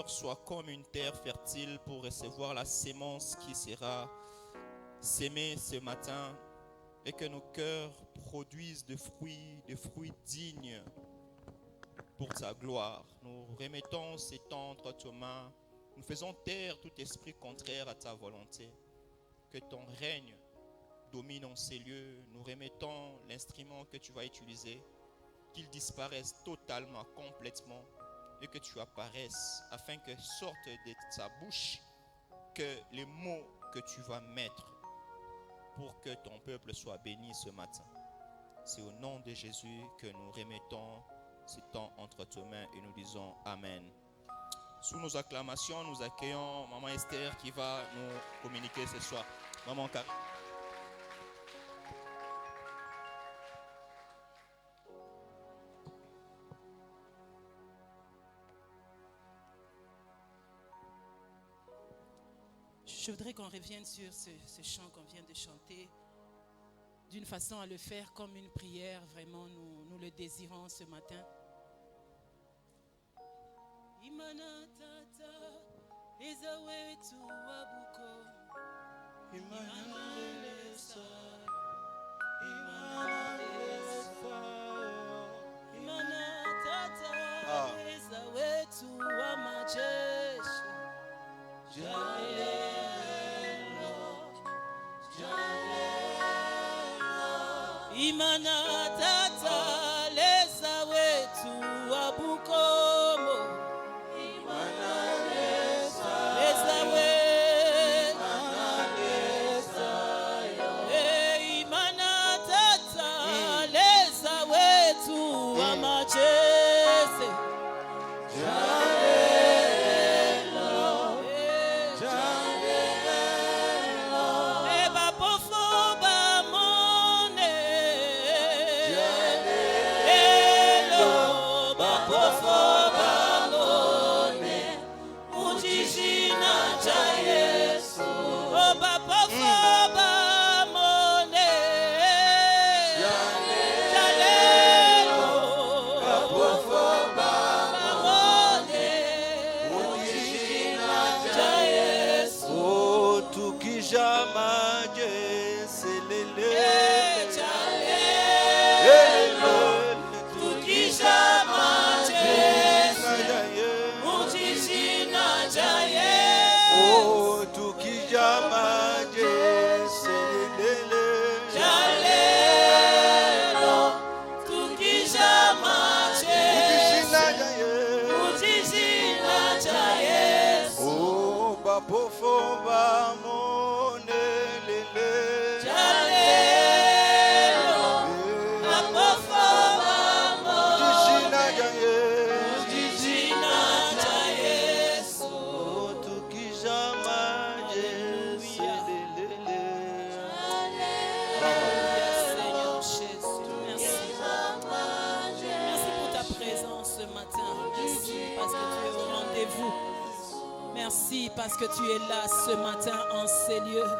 soit comme une terre fertile pour recevoir la sémence qui sera sémée ce matin et que nos cœurs produisent des fruits dignes pour ta gloire. Nous remettons ces temps entre tes mains. Nous faisons taire tout esprit contraire à ta volonté. Que ton règne domine en ces lieux. Nous remettons l'instrument que tu vas utiliser, qu'il disparaisse totalement, complètement, et que tu apparaisses afin que sortent de ta bouche que les mots que tu vas mettre pour que ton peuple soit béni ce matin. C'est au nom de Jésus que nous remettons ce temps entre tes mains et nous disons Amen. Sous nos acclamations, nous accueillons Maman Esther qui va nous communiquer ce soir. Maman Car. Je voudrais qu'on revienne sur ce chant qu'on vient de chanter, d'une façon à le faire comme une prière. Vraiment, nous le désirons ce matin. Imana tata eza wetu wabuko, Imana lesa, Imana lesa, Imana tata eza wetu wa majeshi. Imana tata lesa wetu wabukomo, Imana lesa we, Imana lesa, Imana tata lesa wetu wamachese. Merci parce que tu es là ce matin en ces lieux.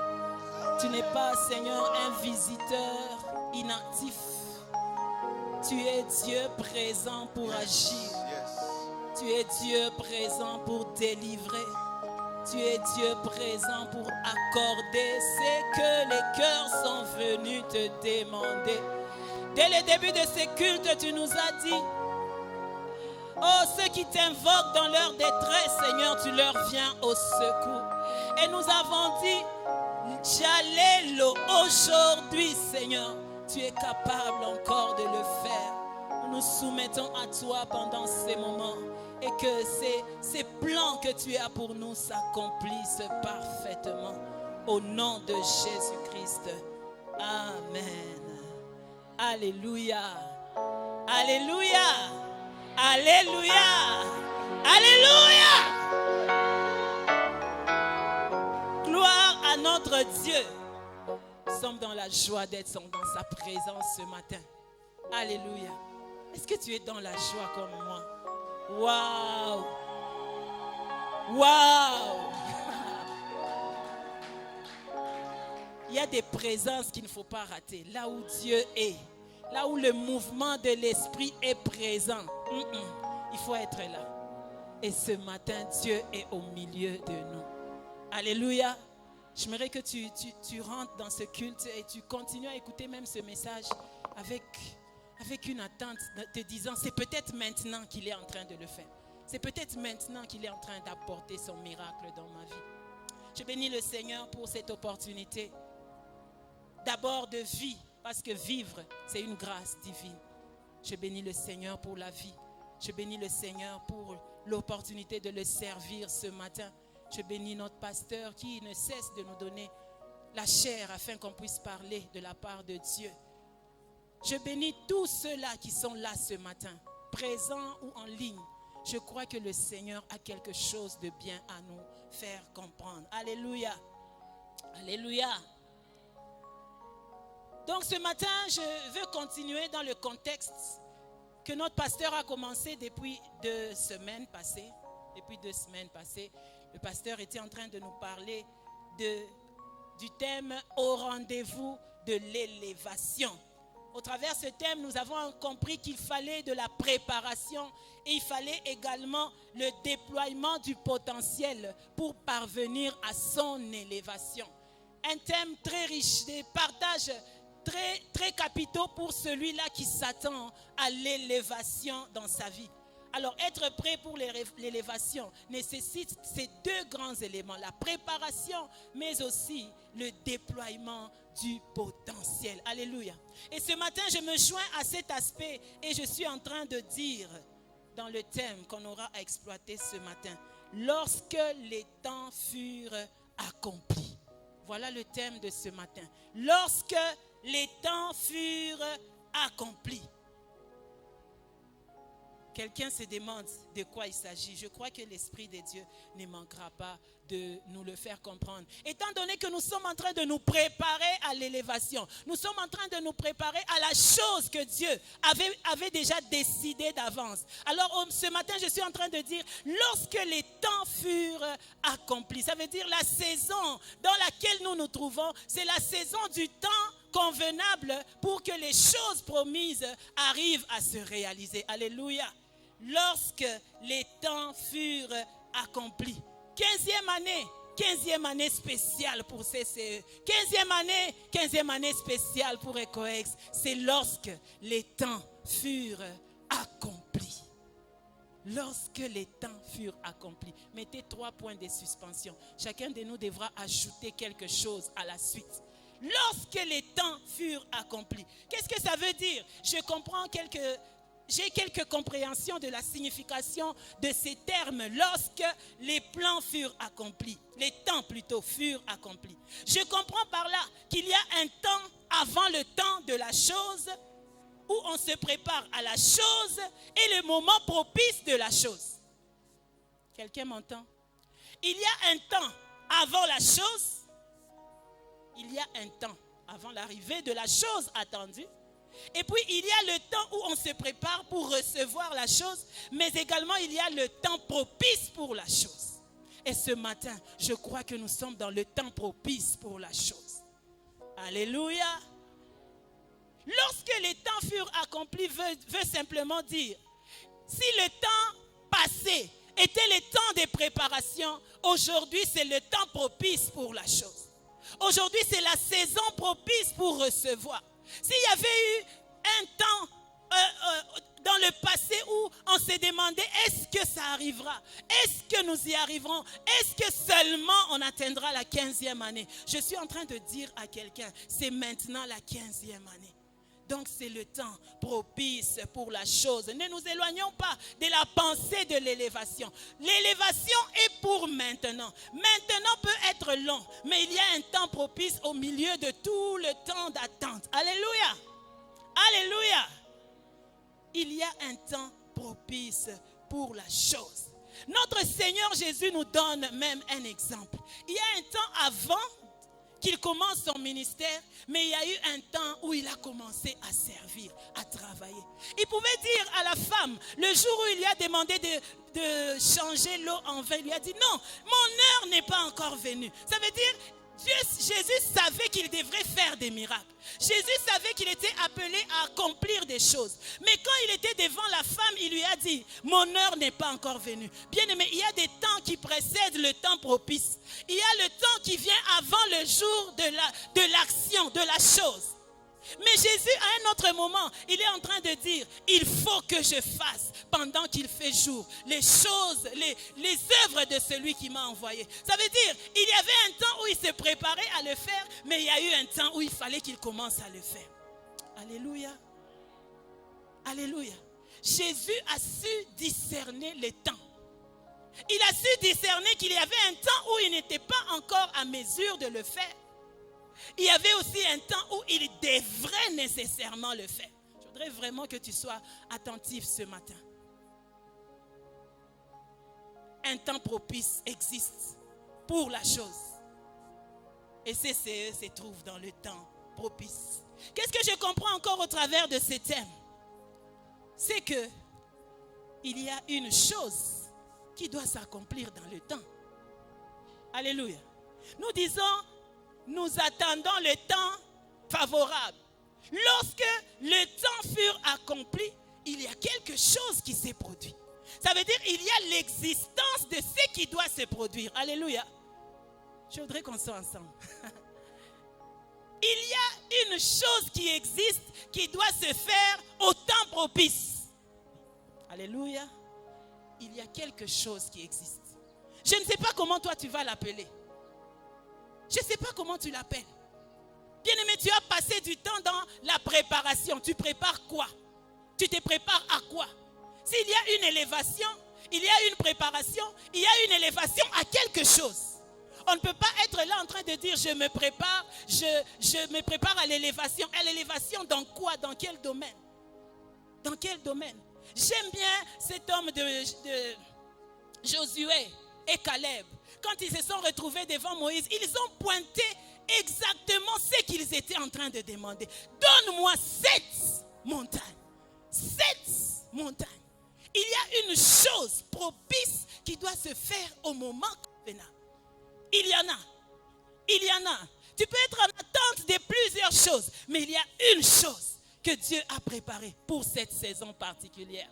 Tu n'es pas, Seigneur, un visiteur inactif. Tu es Dieu présent pour agir. Tu es Dieu présent pour délivrer. Tu es Dieu présent pour accorder ce que les cœurs sont venus te demander. Dès le début de ces cultes, tu nous as dit: oh, ceux qui t'invoquent dans leur détresse, Seigneur, tu leur viens au secours. Et nous avons dit: Jalelo, aujourd'hui, Seigneur, tu es capable encore de le faire. Nous nous soumettons à toi pendant ces moments et que ces plans que tu as pour nous s'accomplissent parfaitement. Au nom de Jésus-Christ. Amen. Alléluia. Alléluia. Alléluia. Alléluia. Gloire à notre Dieu. Nous sommes dans la joie d'être dans sa présence ce matin. Alléluia. Est-ce que tu es dans la joie comme moi? Waouh. Waouh. Il y a des présences qu'il ne faut pas rater. Là où Dieu est, là où le mouvement de l'esprit est présent, il faut être là. Et ce matin, Dieu est au milieu de nous. Alléluia. J'aimerais que tu rentres dans ce culte et tu continues à écouter même ce message avec une attente, te disant, c'est peut-être maintenant qu'il est en train de le faire. C'est peut-être maintenant qu'il est en train d'apporter son miracle dans ma vie. Je bénis le Seigneur pour cette opportunité. D'abord de vie, parce que vivre, c'est une grâce divine. Je bénis le Seigneur pour la vie. Je bénis le Seigneur pour l'opportunité de le servir ce matin. Je bénis notre pasteur qui ne cesse de nous donner la chair afin qu'on puisse parler de la part de Dieu. Je bénis tous ceux-là qui sont là ce matin, présents ou en ligne. Je crois que le Seigneur a quelque chose de bien à nous faire comprendre. Alléluia. Alléluia. Donc ce matin, je veux continuer dans le contexte que notre pasteur a commencé depuis 2 semaines passées. Depuis 2 semaines passées, le pasteur était en train de nous parler du thème « Au rendez-vous de l'élévation ». Au travers de ce thème, nous avons compris qu'il fallait de la préparation et il fallait également le déploiement du potentiel pour parvenir à son élévation. Un thème très riche, des partages très, très capitaux pour celui-là qui s'attend à l'élévation dans sa vie. Alors, être prêt pour l'élévation nécessite ces 2 grands éléments, la préparation, mais aussi le déploiement du potentiel. Alléluia. Et ce matin, je me joins à cet aspect et je suis en train de dire dans le thème qu'on aura à exploiter ce matin, lorsque les temps furent accomplis. Voilà le thème de ce matin. Lorsque les temps furent accomplis. Quelqu'un se demande de quoi il s'agit. Je crois que l'Esprit de Dieu ne manquera pas de nous le faire comprendre. Étant donné que nous sommes en train de nous préparer à l'élévation, nous sommes en train de nous préparer à la chose que Dieu avait déjà décidé d'avance. Alors ce matin, je suis en train de dire, lorsque les temps furent accomplis, ça veut dire la saison dans laquelle nous nous trouvons, c'est la saison du temps convenable pour que les choses promises arrivent à se réaliser. Alléluia. Lorsque les temps furent accomplis. 15e année spéciale pour CCE. 15e année spéciale pour ECOEX. C'est lorsque les temps furent accomplis. Lorsque les temps furent accomplis. Mettez 3 points de suspension. Chacun de nous devra ajouter quelque chose à la suite. Lorsque les temps furent accomplis. Qu'est-ce que ça veut dire? J'ai quelques compréhensions de la signification de ces termes. Lorsque les plans furent accomplis. Les temps plutôt furent accomplis. Je comprends par là qu'il y a un temps avant le temps de la chose où on se prépare à la chose et le moment propice de la chose. Quelqu'un m'entend? Il y a un temps avant la chose. Il y a un temps avant l'arrivée de la chose attendue. Et puis il y a le temps où on se prépare pour recevoir la chose, mais également il y a le temps propice pour la chose. Et ce matin, je crois que nous sommes dans le temps propice pour la chose. Alléluia. Lorsque les temps furent accomplis, veut simplement dire, si le temps passé était le temps de préparation, aujourd'hui c'est le temps propice pour la chose. Aujourd'hui, c'est la saison propice pour recevoir. S'il y avait eu un temps dans le passé où on se demandait est-ce que ça arrivera? Est-ce que nous y arriverons? Est-ce que seulement on atteindra la 15e année? Je suis en train de dire à quelqu'un, c'est maintenant la 15e année. Donc c'est le temps propice pour la chose. Ne nous éloignons pas de la pensée de l'élévation. L'élévation est pour maintenant. Maintenant peut être long, mais il y a un temps propice au milieu de tout le temps d'attente. Alléluia. Alléluia. Il y a un temps propice pour la chose. Notre Seigneur Jésus nous donne même un exemple. Il y a un temps avant qu'il commence son ministère, mais il y a eu un temps où il a commencé à servir, à travailler. Il pouvait dire à la femme, le jour où il lui a demandé de changer l'eau en vin, il lui a dit non, mon heure n'est pas encore venue. Ça veut dire, Jésus savait qu'il devrait faire des miracles. Jésus savait qu'il était appelé à accomplir des choses. Mais quand il était devant la femme, il lui a dit, mon heure n'est pas encore venue. Bien aimé, il y a des temps qui précèdent le temps propice. Il y a le temps qui vient avant le jour de l'action, de la chose. Mais Jésus, à un autre moment, il est en train de dire, il faut que je fasse pendant qu'il fait jour les choses, les œuvres de celui qui m'a envoyé. Ça veut dire, il y avait un temps où il se préparait à le faire, mais il y a eu un temps où il fallait qu'il commence à le faire. Alléluia. Alléluia. Jésus a su discerner les temps. Il a su discerner qu'il y avait un temps où il n'était pas encore à mesure de le faire. Il y avait aussi un temps où il devrait nécessairement le faire. Je voudrais vraiment que tu sois attentif ce matin. Un temps propice existe pour la chose. Et CCE se trouve dans le temps propice. Qu'est-ce que je comprends encore au travers de ces thèmes? C'est que il y a une chose qui doit s'accomplir dans le temps. Alléluia. Nous disons, nous attendons le temps favorable. Lorsque le temps fut accompli, il y a quelque chose qui s'est produit. Ça veut dire qu'il y a l'existence de ce qui doit se produire. Alléluia. Je voudrais qu'on soit ensemble. Il y a une chose qui existe, qui doit se faire au temps propice. Alléluia. Il y a quelque chose qui existe. Je ne sais pas comment toi tu vas l'appeler. Je ne sais pas comment tu l'appelles. Bien-aimé, tu as passé du temps dans la préparation. Tu prépares quoi? Tu te prépares à quoi? S'il y a une élévation, il y a une préparation, il y a une élévation à quelque chose. On ne peut pas être là en train de dire je me prépare, je me prépare à l'élévation. À l'élévation dans quoi? Dans quel domaine? Dans quel domaine? J'aime bien cet homme de Josué et Caleb. Quand ils se sont retrouvés devant Moïse, ils ont pointé exactement ce qu'ils étaient en train de demander. Donne-moi 7 montagnes. 7 montagnes. Il y a une chose propice qui doit se faire au moment convenable. Il y en a. Il y en a. Tu peux être en attente de plusieurs choses, mais il y a une chose que Dieu a préparée pour cette saison particulière.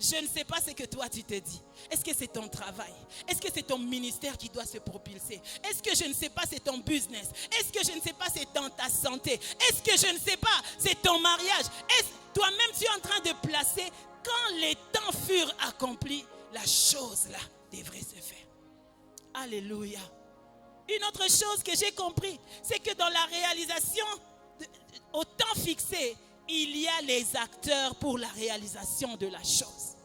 Je ne sais pas ce que toi tu te dis. Est-ce que c'est ton travail? Est-ce que c'est ton ministère qui doit se propulser? Est-ce que je ne sais pas c'est ton business? Est-ce que je ne sais pas c'est dans ta santé? Est-ce que je ne sais pas c'est ton mariage? Est-ce toi-même tu es en train de placer quand les temps furent accomplis, la chose là devrait se faire. Alléluia. Une autre chose que j'ai compris, c'est que dans la réalisation au temps fixé, il y a les acteurs pour la réalisation de la chose.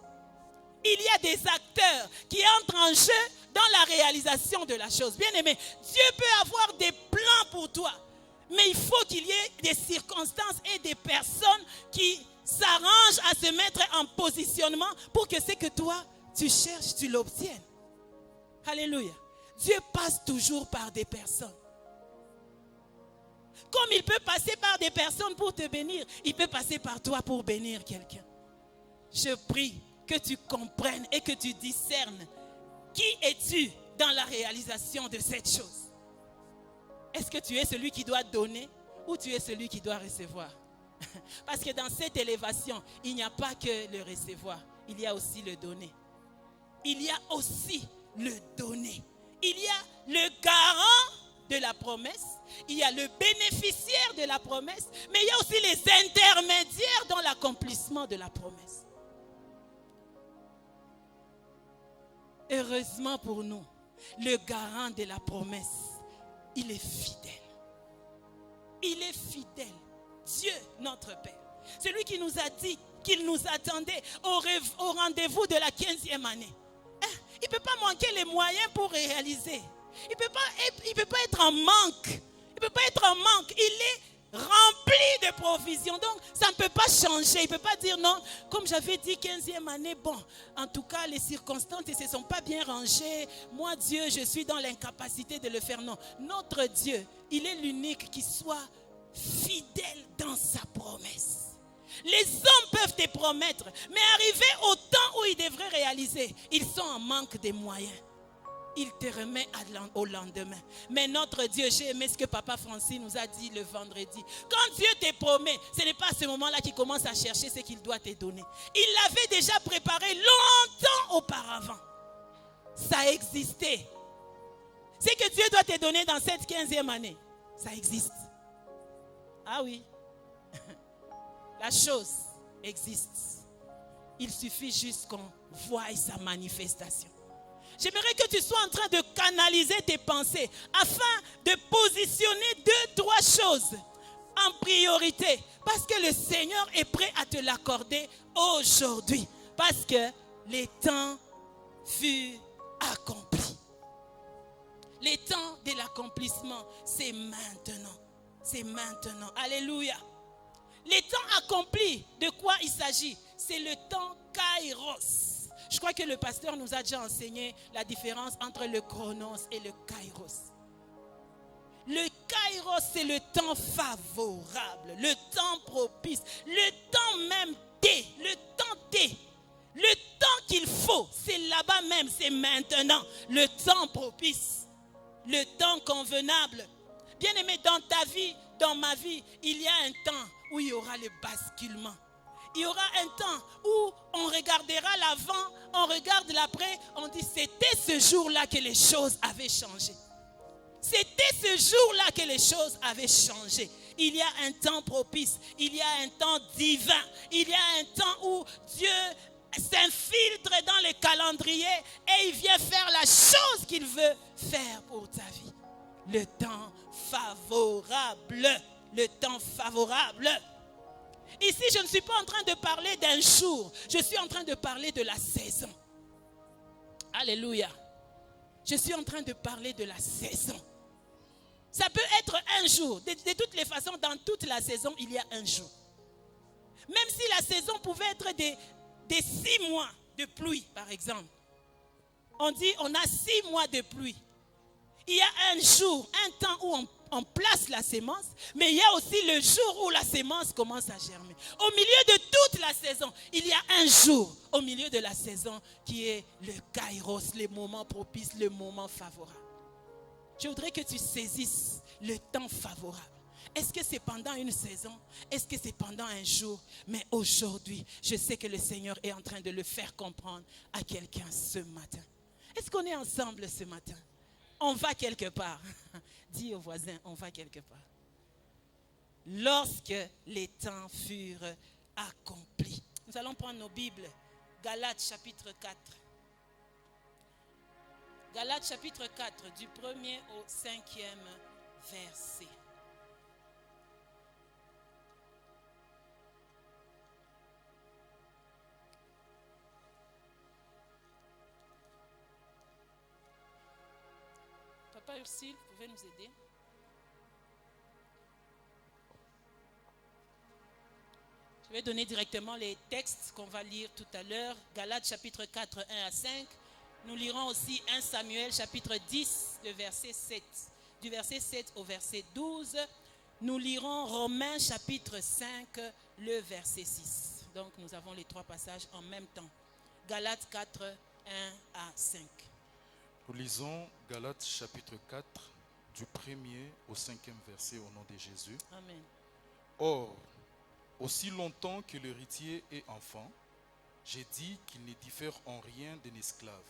Il y a des acteurs qui entrent en jeu dans la réalisation de la chose. Bien aimé, Dieu peut avoir des plans pour toi, mais il faut qu'il y ait des circonstances et des personnes qui s'arrangent à se mettre en positionnement pour que ce que toi, tu cherches, tu l'obtiennes. Alléluia. Dieu passe toujours par des personnes. Comme il peut passer par des personnes pour te bénir, il peut passer par toi pour bénir quelqu'un. Je prie que tu comprennes et que tu discernes qui es-tu dans la réalisation de cette chose. Est-ce que tu es celui qui doit donner ou tu es celui qui doit recevoir? Parce que dans cette élévation, il n'y a pas que le recevoir, il y a aussi le donner. Il y a aussi le donner. Il y a le garant de la promesse, il y a le bénéficiaire de la promesse, mais il y a aussi les intermédiaires dans l'accomplissement de la promesse. Heureusement pour nous, le garant de la promesse, il est fidèle. Il est fidèle. Dieu, notre Père. Celui qui nous a dit qu'il nous attendait au rendez-vous de la 15e année. Il ne peut pas manquer les moyens pour réaliser. Il ne peut pas être en manque. Il ne peut pas être en manque. Il est rempli de provisions. Donc, ça ne peut pas changer. Il ne peut pas dire non. Comme j'avais dit, 15e année, bon, en tout cas, les circonstances ne se sont pas bien rangées. Moi, Dieu, je suis dans l'incapacité de le faire. Non. Notre Dieu, il est l'unique qui soit fidèle dans sa promesse. Les hommes peuvent te promettre, mais arrivé au temps où ils devraient réaliser, ils sont en manque de moyens. il te remet au lendemain. Mais notre Dieu, j'ai aimé ce que Papa Francis nous a dit le vendredi. Quand Dieu te promet, ce n'est pas à ce moment-là qu'il commence à chercher ce qu'il doit te donner. Il l'avait déjà préparé longtemps auparavant. Ça existait. Ce que Dieu doit te donner dans cette 15e année, ça existe. Ah oui. La chose existe. Il suffit juste qu'on voie sa manifestation. J'aimerais que tu sois en train de canaliser tes pensées afin de positionner 2-3 choses en priorité. Parce que le Seigneur est prêt à te l'accorder aujourd'hui. Parce que les temps furent accomplis. Les temps de l'accomplissement, c'est maintenant. C'est maintenant. Alléluia. Les temps accomplis, de quoi il s'agit? C'est le temps Kairos. Je crois que le pasteur nous a déjà enseigné la différence entre le Chronos et le Kairos. Le Kairos, c'est le temps favorable, le temps propice, le temps même T, le temps T. Le temps qu'il faut, c'est là-bas même, c'est maintenant. Le temps propice, le temps convenable. Bien-aimé, dans ta vie, dans ma vie, il y a un temps où il y aura le basculement. Il y aura un temps où on regardera l'avant, on regarde l'après, on dit c'était ce jour-là que les choses avaient changé. C'était ce jour-là que les choses avaient changé. Il y a un temps propice, il y a un temps divin, il y a un temps où Dieu s'infiltre dans le calendrier et il vient faire la chose qu'il veut faire pour ta vie. Le temps favorable. Le temps favorable. Ici, je ne suis pas en train de parler d'un jour. Je suis en train de parler de la saison. Alléluia. Je suis en train de parler de la saison. Ça peut être un jour. De toutes les façons, dans toute la saison, il y a un jour. Même si la saison pouvait être des 6 mois de pluie, par exemple. On dit on a 6 mois de pluie. Il y a un jour, un temps où on place la sémence, mais il y a aussi le jour où la sémence commence à germer. Au milieu de toute la saison, il y a un jour au milieu de la saison qui est le kairos, le moment propice, le moment favorable. Je voudrais que tu saisisses le temps favorable. Est-ce que c'est pendant une saison? Est-ce que c'est pendant un jour? Mais aujourd'hui, je sais que le Seigneur est en train de le faire comprendre à quelqu'un ce matin. Est-ce qu'on est ensemble ce matin? On va quelque part. Dis au voisin, on va quelque part. Lorsque les temps furent accomplis. Nous allons prendre nos Bibles. Galates chapitre 4. Galates chapitre 4, du 1er au 5e verset. Papa Ursule, vous pouvez nous aider? Je vais donner directement les textes qu'on va lire tout à l'heure. Galates chapitre 4, 1 à 5. Nous lirons aussi 1 Samuel chapitre 10, le verset 7. Du verset 7 au verset 12. Nous lirons Romains chapitre 5, le verset 6. Donc nous avons les 3 passages en même temps. Galates 4, 1 à 5. Nous lisons Galates chapitre 4, du 1er au 5e verset au nom de Jésus. Amen. Or, aussi longtemps que l'héritier est enfant, j'ai dit qu'il ne diffère en rien d'un esclave,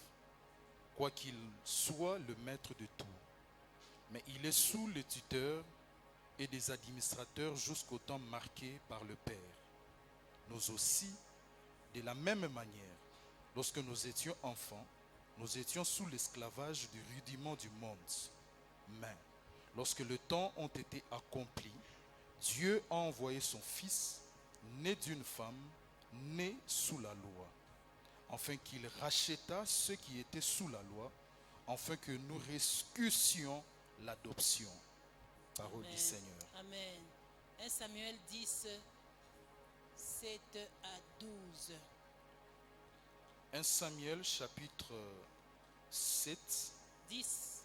quoiqu'il soit le maître de tout. Mais il est sous le tuteur et des administrateurs jusqu'au temps marqué par le Père. Nous aussi, de la même manière, lorsque nous étions enfants, nous étions sous l'esclavage du rudiment du monde. Mais lorsque le temps ont été accomplis, Dieu a envoyé son Fils, né d'une femme, né sous la loi, afin qu'il racheta ceux qui étaient sous la loi, afin que nous ressuscitions l'adoption. Parole Amen. du Seigneur. Amen. 1 Samuel 10, 7 à 12. 1 Samuel chapitre 7, 10,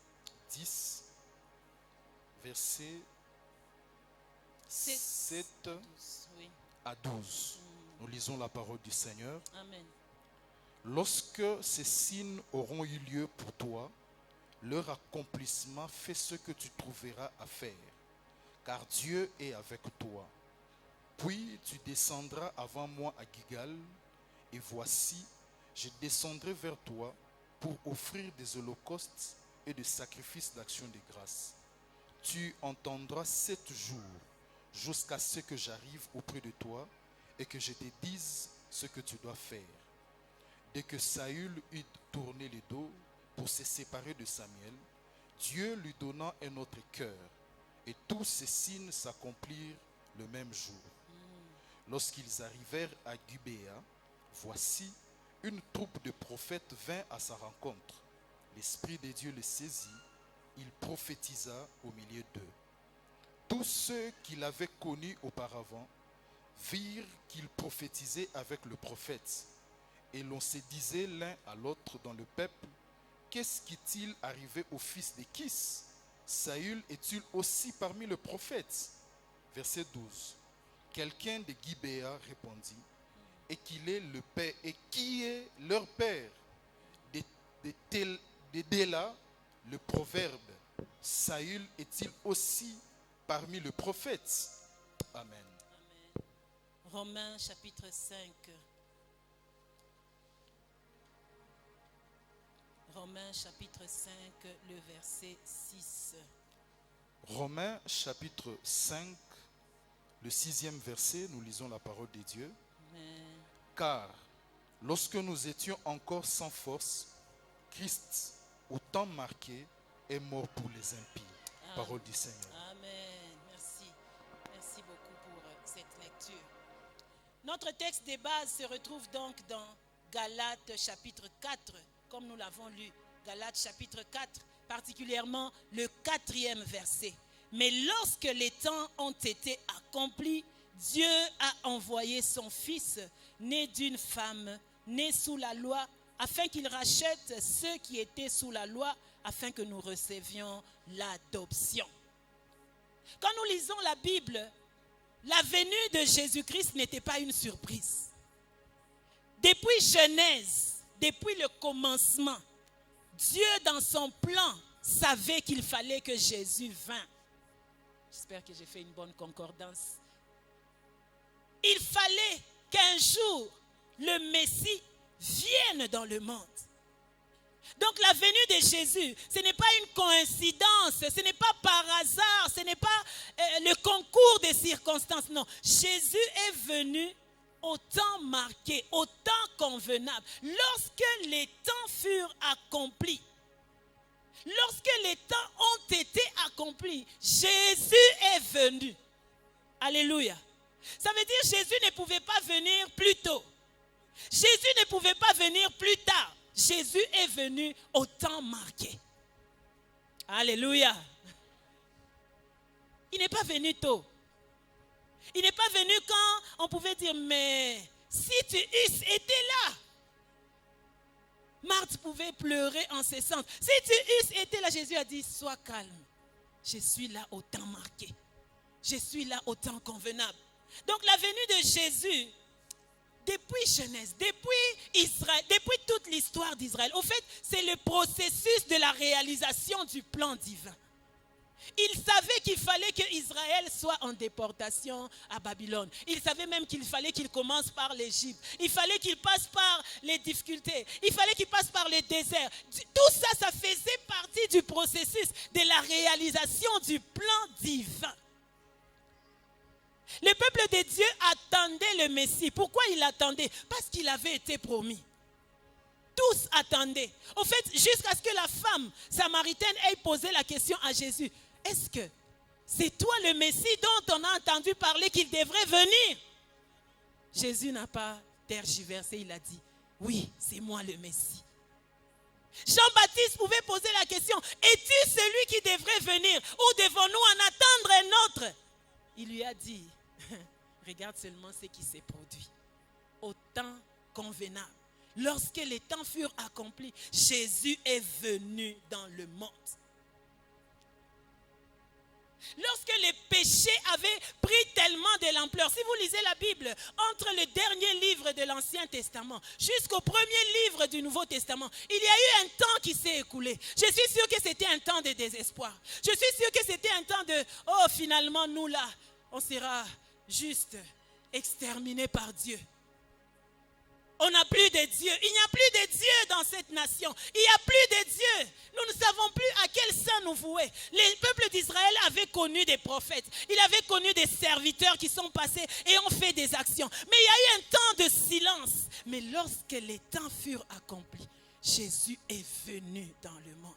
verset 7 12, oui. à 12. Nous lisons la parole du Seigneur. Amen. Lorsque ces signes auront eu lieu pour toi, leur accomplissement, fais ce que tu trouveras à faire, car Dieu est avec toi. Puis tu descendras avant moi à Gilgal, et voici, je descendrai vers toi pour offrir des holocaustes et des sacrifices d'action de grâce. Tu entendras 7 jours jusqu'à ce que j'arrive auprès de toi et que je te dise ce que tu dois faire. Dès que Saül eut tourné le dos pour se séparer de Samuel, Dieu lui donna un autre cœur, et tous ces signes s'accomplirent le même jour. Lorsqu'ils arrivèrent à Gibéa, voici, une troupe de prophètes vint à sa rencontre. L'Esprit de Dieu le saisit, il prophétisa au milieu d'eux. Tous ceux qui l'avaient connu auparavant virent qu'il prophétisait avec le prophète, et l'on se disait l'un à l'autre dans le peuple, qu'est-ce qui est-il arrivé au fils de Kis? Saül est-il aussi parmi les prophètes? Verset 12. Quelqu'un de Gibéa répondit, et qu'il est le père, et qui est leur père? De Déla, le proverbe, Saül est-il aussi parmi les prophètes? Amen. Amen. Romains chapitre 5. Romains chapitre 5, le verset 6. Romains chapitre 5, le 6e verset, nous lisons la parole de Dieu. Amen. Car lorsque nous étions encore sans force, Christ, au temps marqué, est mort pour les impies. Parole du Seigneur. Amen. Merci. Merci beaucoup pour cette lecture. Notre texte de base se retrouve donc dans Galates chapitre 4, comme nous l'avons lu. Galates chapitre 4, particulièrement le 4e verset. Mais lorsque les temps ont été accomplis, Dieu a envoyé son Fils, né d'une femme, né sous la loi, afin qu'il rachète ceux qui étaient sous la loi, afin que nous recevions l'adoption. Quand nous lisons la Bible, la venue de Jésus-Christ n'était pas une surprise. Depuis Genèse, depuis le commencement, Dieu dans son plan savait qu'il fallait que Jésus vînt. J'espère que j'ai fait une bonne concordance. Il fallait qu'un jour, le Messie vienne dans le monde. Donc la venue de Jésus, ce n'est pas une coïncidence, ce n'est pas par hasard, ce n'est pas le concours des circonstances. Non, Jésus est venu au temps marqué, au temps convenable. Lorsque les temps furent accomplis, lorsque les temps ont été accomplis, Jésus est venu. Alléluia. Ça veut dire que Jésus ne pouvait pas venir plus tôt. Jésus ne pouvait pas venir plus tard. Jésus est venu au temps marqué. Alléluia. Il n'est pas venu tôt. Il n'est pas venu quand on pouvait dire, mais si tu eusses été là, Marthe pouvait pleurer en ce sens. Si tu eusses été là, Jésus a dit, sois calme. Je suis là au temps marqué. Je suis là au temps convenable. Donc la venue de Jésus, depuis Genèse, depuis Israël, depuis toute l'histoire d'Israël, au fait, c'est le processus de la réalisation du plan divin. Il savait qu'il fallait qu'Israël soit en déportation à Babylone. Il savait même qu'il fallait qu'il commence par l'Égypte. Il fallait qu'il passe par les difficultés. Il fallait qu'il passe par les déserts. Tout ça, ça faisait partie du processus de la réalisation du plan divin. Le peuple de Dieu attendait le Messie. Pourquoi il attendait? Parce qu'il avait été promis. Tous attendaient. Au fait, jusqu'à ce que la femme samaritaine ait posé la question à Jésus. Est-ce que c'est toi le Messie dont on a entendu parler qu'il devrait venir? Jésus n'a pas tergiversé, il a dit, oui, c'est moi le Messie. Jean-Baptiste pouvait poser la question, es-tu celui qui devrait venir ou devons-nous en attendre un autre? Il lui a dit, regarde seulement ce qui s'est produit. Au temps convenable, lorsque les temps furent accomplis, Jésus est venu dans le monde. Lorsque les péchés avaient pris tellement de l'ampleur, si vous lisez la Bible, entre le dernier livre de l'Ancien Testament jusqu'au premier livre du Nouveau Testament, il y a eu un temps qui s'est écoulé. Je suis sûr que c'était un temps de désespoir. Je suis sûr que c'était un temps de, oh finalement nous là, on sera juste exterminés par Dieu. On n'a plus de Dieu. Il n'y a plus de Dieu dans cette nation. Il n'y a plus de Dieu. Nous ne savons plus à quel saint nous vouer. Les peuples d'Israël avaient connu des prophètes. Ils avaient connu des serviteurs qui sont passés et ont fait des actions. Mais il y a eu un temps de silence. Mais lorsque les temps furent accomplis, Jésus est venu dans le monde.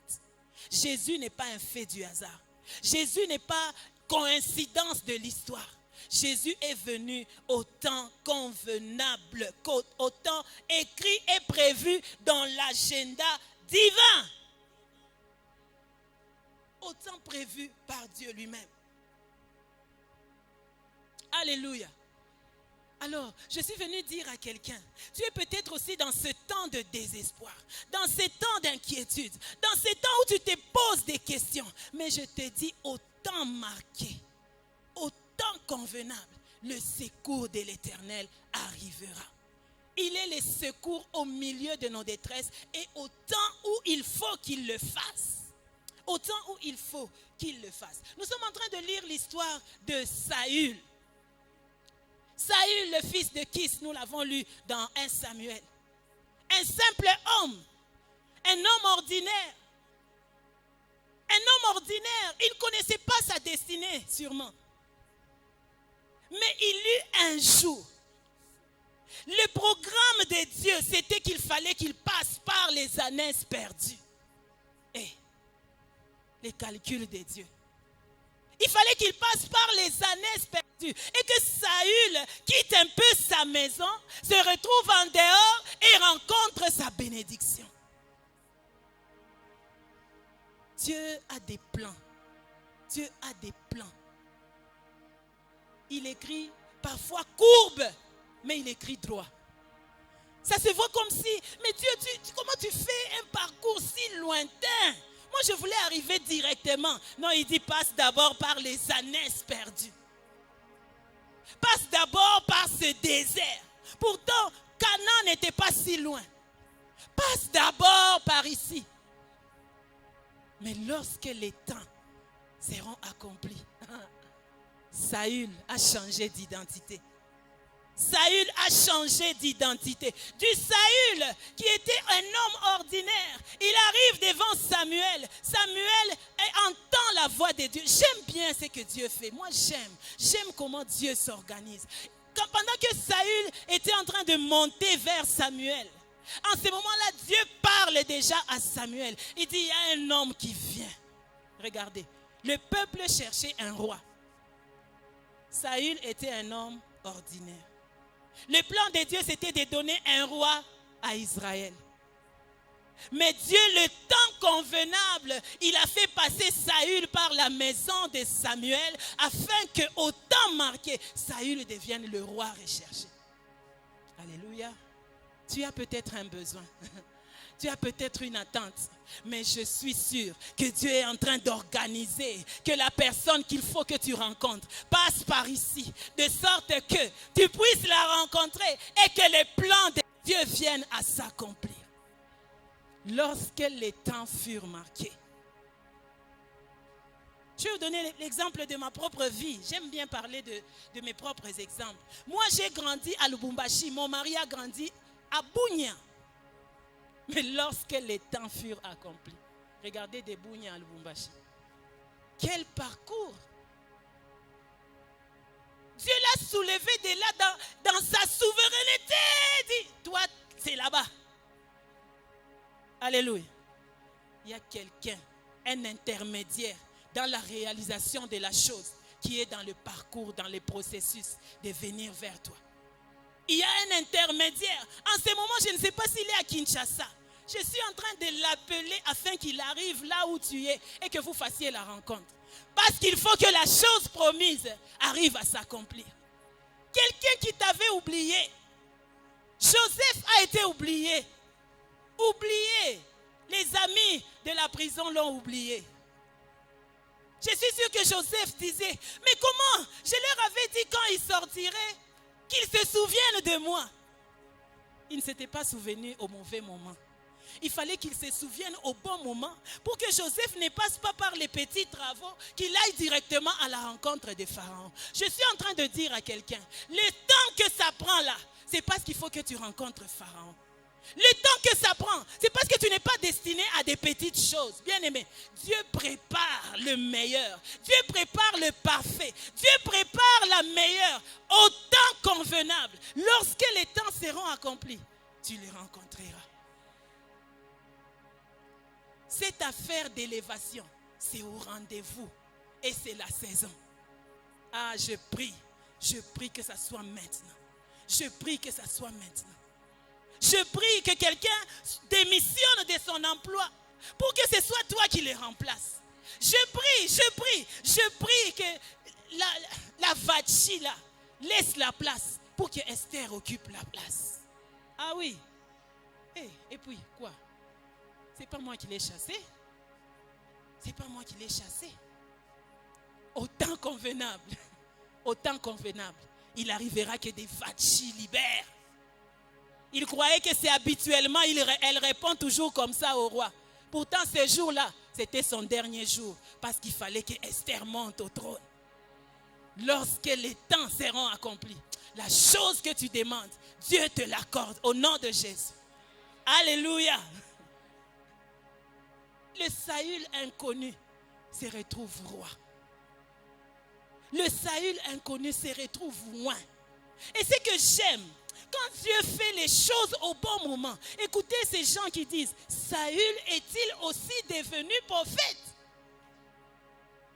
Jésus n'est pas un fait du hasard. Jésus n'est pas coïncidence de l'histoire. Jésus est venu au temps convenable, au temps écrit et prévu dans l'agenda divin. Au temps prévu par Dieu lui-même. Alléluia. Alors, je suis venu dire à quelqu'un, tu es peut-être aussi dans ce temps de désespoir, dans ce temps d'inquiétude, dans ce temps où tu te poses des questions. Mais je te dis, au temps marqué, au temps convenable, le secours de l'Éternel arrivera. Il est le secours au milieu de nos détresses et au temps où il faut qu'il le fasse. Au temps où il faut qu'il le fasse. Nous sommes en train de lire l'histoire de Saül. Saül, le fils de Kis, nous l'avons lu dans 1 Samuel. Un simple homme, un homme ordinaire. Un homme ordinaire, il ne connaissait pas sa destinée sûrement. Mais il eut un jour. Le programme de Dieu, c'était qu'il fallait qu'il passe par les années perdues. Et les calculs de Dieu. Il fallait qu'il passe par les années perdues. Et que Saül quitte un peu sa maison, se retrouve en dehors et rencontre sa bénédiction. Dieu a des plans. Dieu a des plans. Il écrit parfois courbe, mais il écrit droit. Ça se voit comme si, mais Dieu, comment tu fais un parcours si lointain? Moi, je voulais arriver directement. Non, il dit, passe d'abord par les années perdues. Passe d'abord par ce désert. Pourtant, Canaan n'était pas si loin. Passe d'abord par ici. Mais lorsque les temps seront accomplis, Saül a changé d'identité. Saül a changé d'identité. Du Saül qui était un homme ordinaire, il arrive devant Samuel. Samuel entend la voix de Dieu. J'aime bien ce que Dieu fait. Moi j'aime comment Dieu s'organise. Pendant que Saül était en train de monter vers Samuel, en ce moment-là, Dieu parle déjà à Samuel. Il dit, il y a un homme qui vient. Regardez, le peuple cherchait un roi. Saül était un homme ordinaire. Le plan de Dieu, c'était de donner un roi à Israël. Mais Dieu, le temps convenable, il a fait passer Saül par la maison de Samuel afin qu'au temps marqué, Saül devienne le roi recherché. Alléluia. Tu as peut-être un besoin. Tu as peut-être une attente, mais je suis sûre que Dieu est en train d'organiser que la personne qu'il faut que tu rencontres passe par ici, de sorte que tu puisses la rencontrer et que les plans de Dieu viennent à s'accomplir. Lorsque les temps furent marqués. Je vais vous donner l'exemple de ma propre vie. J'aime bien parler de mes propres exemples. Moi, j'ai grandi à Lubumbashi. Mon mari a grandi à Bunia. Mais lorsque les temps furent accomplis, regardez des Bunia à Lubumbashi. Quel parcours! Dieu l'a soulevé de là dans sa souveraineté. Dit, toi, c'est là-bas. Alléluia. Il y a quelqu'un, un intermédiaire dans la réalisation de la chose qui est dans le parcours, dans le processus de venir vers toi. Il y a un intermédiaire. En ce moment, je ne sais pas s'il est à Kinshasa. Je suis en train de l'appeler afin qu'il arrive là où tu es et que vous fassiez la rencontre. Parce qu'il faut que la chose promise arrive à s'accomplir. Quelqu'un qui t'avait oublié. Joseph a été oublié. Oublié. Les amis de la prison l'ont oublié. Je suis sûre que Joseph disait, mais comment? Je leur avais dit quand ils sortiraient qu'ils se souviennent de moi. Ils ne s'étaient pas souvenus au mauvais moment. Il fallait qu'ils se souviennent au bon moment pour que Joseph ne passe pas par les petits travaux, qu'il aille directement à la rencontre de Pharaon. Je suis en train de dire à quelqu'un, le temps que ça prend là, c'est parce qu'il faut que tu rencontres Pharaon. Le temps que ça prend, c'est parce que tu n'es pas destiné à des petites choses. Bien aimé, Dieu prépare le meilleur. Dieu prépare le parfait. Dieu prépare la meilleure au temps convenable. Lorsque les temps seront accomplis, tu les rencontreras. Cette affaire d'élévation, c'est au rendez-vous et c'est la saison. Ah, je prie que ça soit maintenant. Je prie que ça soit maintenant. Je prie que quelqu'un démissionne de son emploi pour que ce soit toi qui le remplace. Je prie que la Vachi là laisse la place pour que Esther occupe la place. Ah oui. Et puis quoi? C'est pas moi qui l'ai chassé. C'est pas moi qui l'ai chassé. Au temps convenable, il arrivera que des Vachi libèrent. Il croyait que c'est habituellement, elle répond toujours comme ça au roi. Pourtant, ce jour-là, c'était son dernier jour. Parce qu'il fallait que Esther monte au trône. Lorsque les temps seront accomplis, la chose que tu demandes, Dieu te l'accorde au nom de Jésus. Alléluia. Le Saül inconnu se retrouve roi. Le Saül inconnu se retrouve loin. Et ce que j'aime, quand Dieu fait les choses au bon moment, écoutez ces gens qui disent, Saül est-il aussi devenu prophète?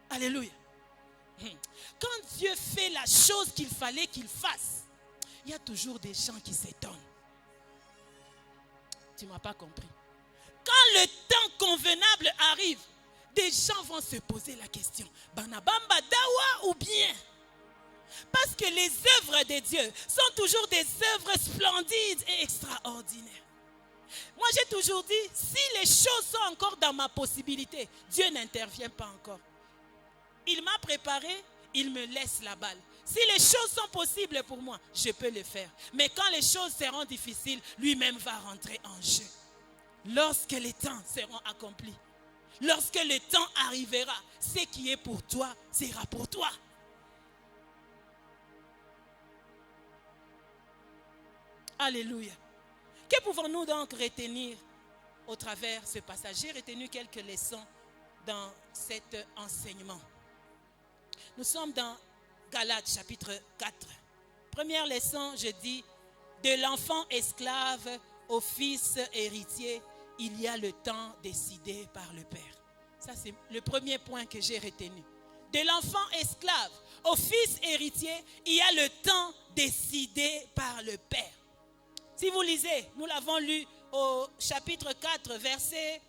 Alléluia. Quand Dieu fait la chose qu'il fallait qu'il fasse, il y a toujours des gens qui s'étonnent. Tu ne m'as pas compris. Quand le temps convenable arrive, des gens vont se poser la question, Banabamba Dawa ou bien? Parce que les œuvres de Dieu sont toujours des œuvres splendides et extraordinaires. Moi, j'ai toujours dit, si les choses sont encore dans ma possibilité, Dieu n'intervient pas encore. Il m'a préparé, il me laisse la balle. Si les choses sont possibles pour moi, je peux le faire. Mais quand les choses seront difficiles, lui-même va rentrer en jeu. Lorsque les temps seront accomplis, lorsque le temps arrivera, ce qui est pour toi sera pour toi. Alléluia. Que pouvons-nous donc retenir au travers ce passage? J'ai retenu quelques leçons dans cet enseignement. Nous sommes dans Galates chapitre 4. Première leçon, je dis, de l'enfant esclave au fils héritier, il y a le temps décidé par le Père. Ça, c'est le premier point que j'ai retenu. De l'enfant esclave au fils héritier, il y a le temps décidé par le Père. Si vous lisez, nous l'avons lu au chapitre 4, verset,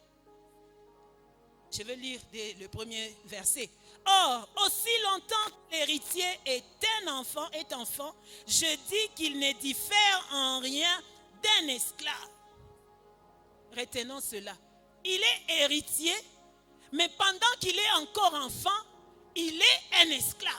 je vais lire le premier verset. Or, aussi longtemps que l'héritier est enfant, je dis qu'il ne diffère en rien d'un esclave. Retenons cela. Il est héritier, mais pendant qu'il est encore enfant, il est un esclave.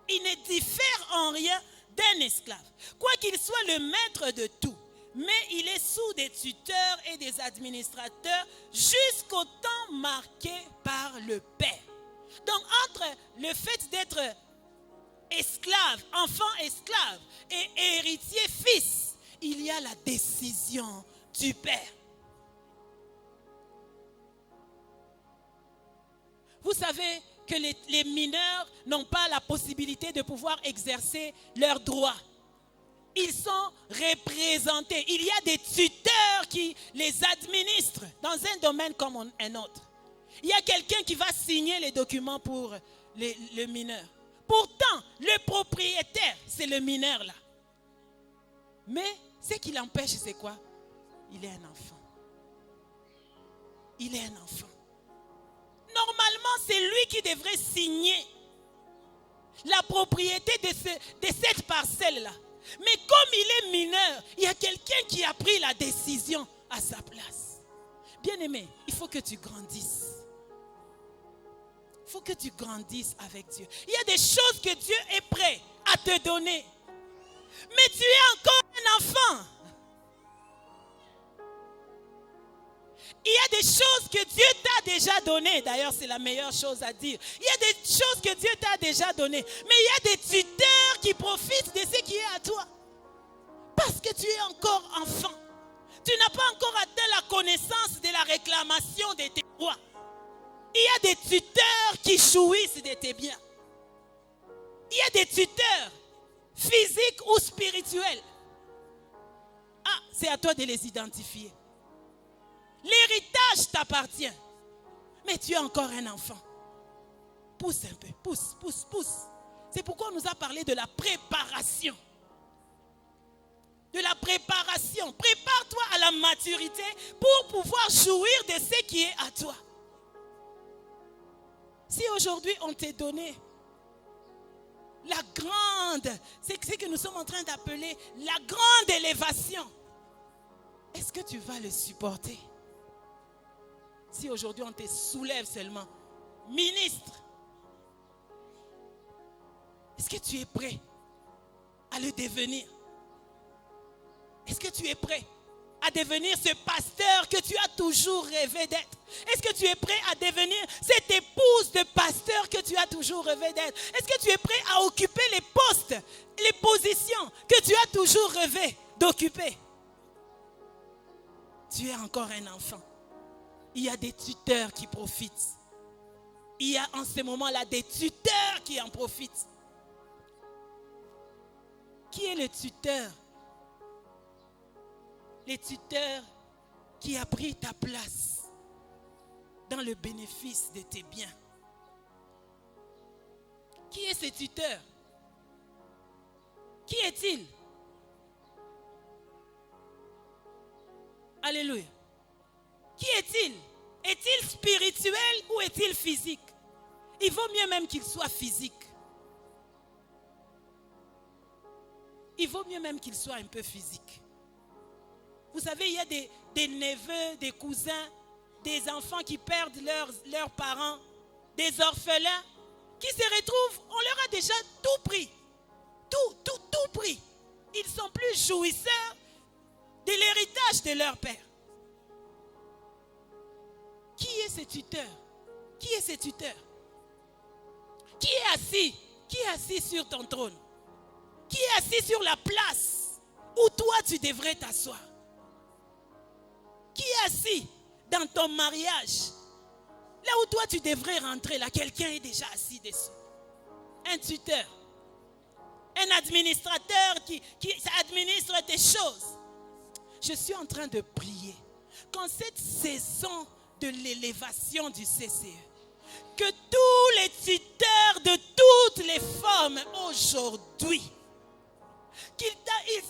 Il ne diffère en rien d'un esclave. Quoiqu'il soit le maître de tout, mais il est sous des tuteurs et des administrateurs jusqu'au temps marqué par le Père. Donc entre le fait d'être esclave, enfant esclave et héritier fils, il y a la décision du Père. Vous savez que les mineurs n'ont pas la possibilité de pouvoir exercer leurs droits. Ils sont représentés. Il y a des tuteurs qui les administrent dans un domaine comme un autre. Il y a quelqu'un qui va signer les documents pour le mineur. Pourtant, le propriétaire, c'est le mineur là. Mais ce qui l'empêche, c'est quoi? Il est un enfant. Il est un enfant. Normalement, c'est lui qui devrait signer la propriété de cette parcelle-là. Mais comme il est mineur, il y a quelqu'un qui a pris la décision à sa place. Bien-aimé, il faut que tu grandisses. faut que tu grandisses avec Dieu. Il y a des choses que Dieu est prêt à te donner. Mais tu es encore un enfant. Il y a des choses que Dieu t'a déjà données. D'ailleurs, c'est la meilleure chose à dire. Il y a des choses que Dieu t'a déjà données. Mais il y a des tuteurs qui profitent de ce qui est à toi. Parce que tu es encore enfant. Tu n'as pas encore atteint la connaissance de la réclamation de tes droits. Il y a des tuteurs qui jouissent de tes biens. Il y a des tuteurs physiques ou spirituels. Ah, c'est à toi de les identifier. L'héritage t'appartient. Mais tu es encore un enfant. Pousse un peu, pousse. C'est pourquoi on nous a parlé de la préparation. De la préparation. Prépare-toi à la maturité pour pouvoir jouir de ce qui est à toi. Si aujourd'hui on t'est donné la grande, c'est ce que nous sommes en train d'appeler la grande élévation, est-ce que tu vas le supporter? Si aujourd'hui on te soulève seulement ministre, est-ce que tu es prêt à le devenir? Est-ce que tu es prêt à devenir ce pasteur que tu as toujours rêvé d'être? Est-ce que tu es prêt à devenir cette épouse de pasteur que tu as toujours rêvé d'être? Est-ce que tu es prêt à occuper les postes, les positions que tu as toujours rêvé d'occuper? Tu es encore un enfant. Il y a des tuteurs qui profitent. Il y a en ce moment-là des tuteurs qui en profitent. Qui est le tuteur? Le tuteur qui a pris ta place dans le bénéfice de tes biens. Qui est ce tuteur? Qui est-il? Alléluia. Qui est-il? Est-il spirituel ou est-il physique? Il vaut mieux même qu'il soit physique. Il vaut mieux même qu'il soit un peu physique. Vous savez, il y a des neveux, des cousins, des enfants qui perdent leurs parents, des orphelins, qui se retrouvent, on leur a déjà tout pris. Tout pris. Ils ne sont plus jouisseurs de l'héritage de leur père. Qui est ce tuteur? Qui est ce tuteur? Qui est assis? Qui est assis sur ton trône? Qui est assis sur la place où toi tu devrais t'asseoir? Qui est assis dans ton mariage? Là où toi tu devrais rentrer, là, quelqu'un est déjà assis dessus. Un tuteur. Un administrateur qui administre tes choses. Je suis en train de prier qu'en cette saison de l'élévation du CCE, que tous les tuteurs de toutes les formes aujourd'hui, qu'ils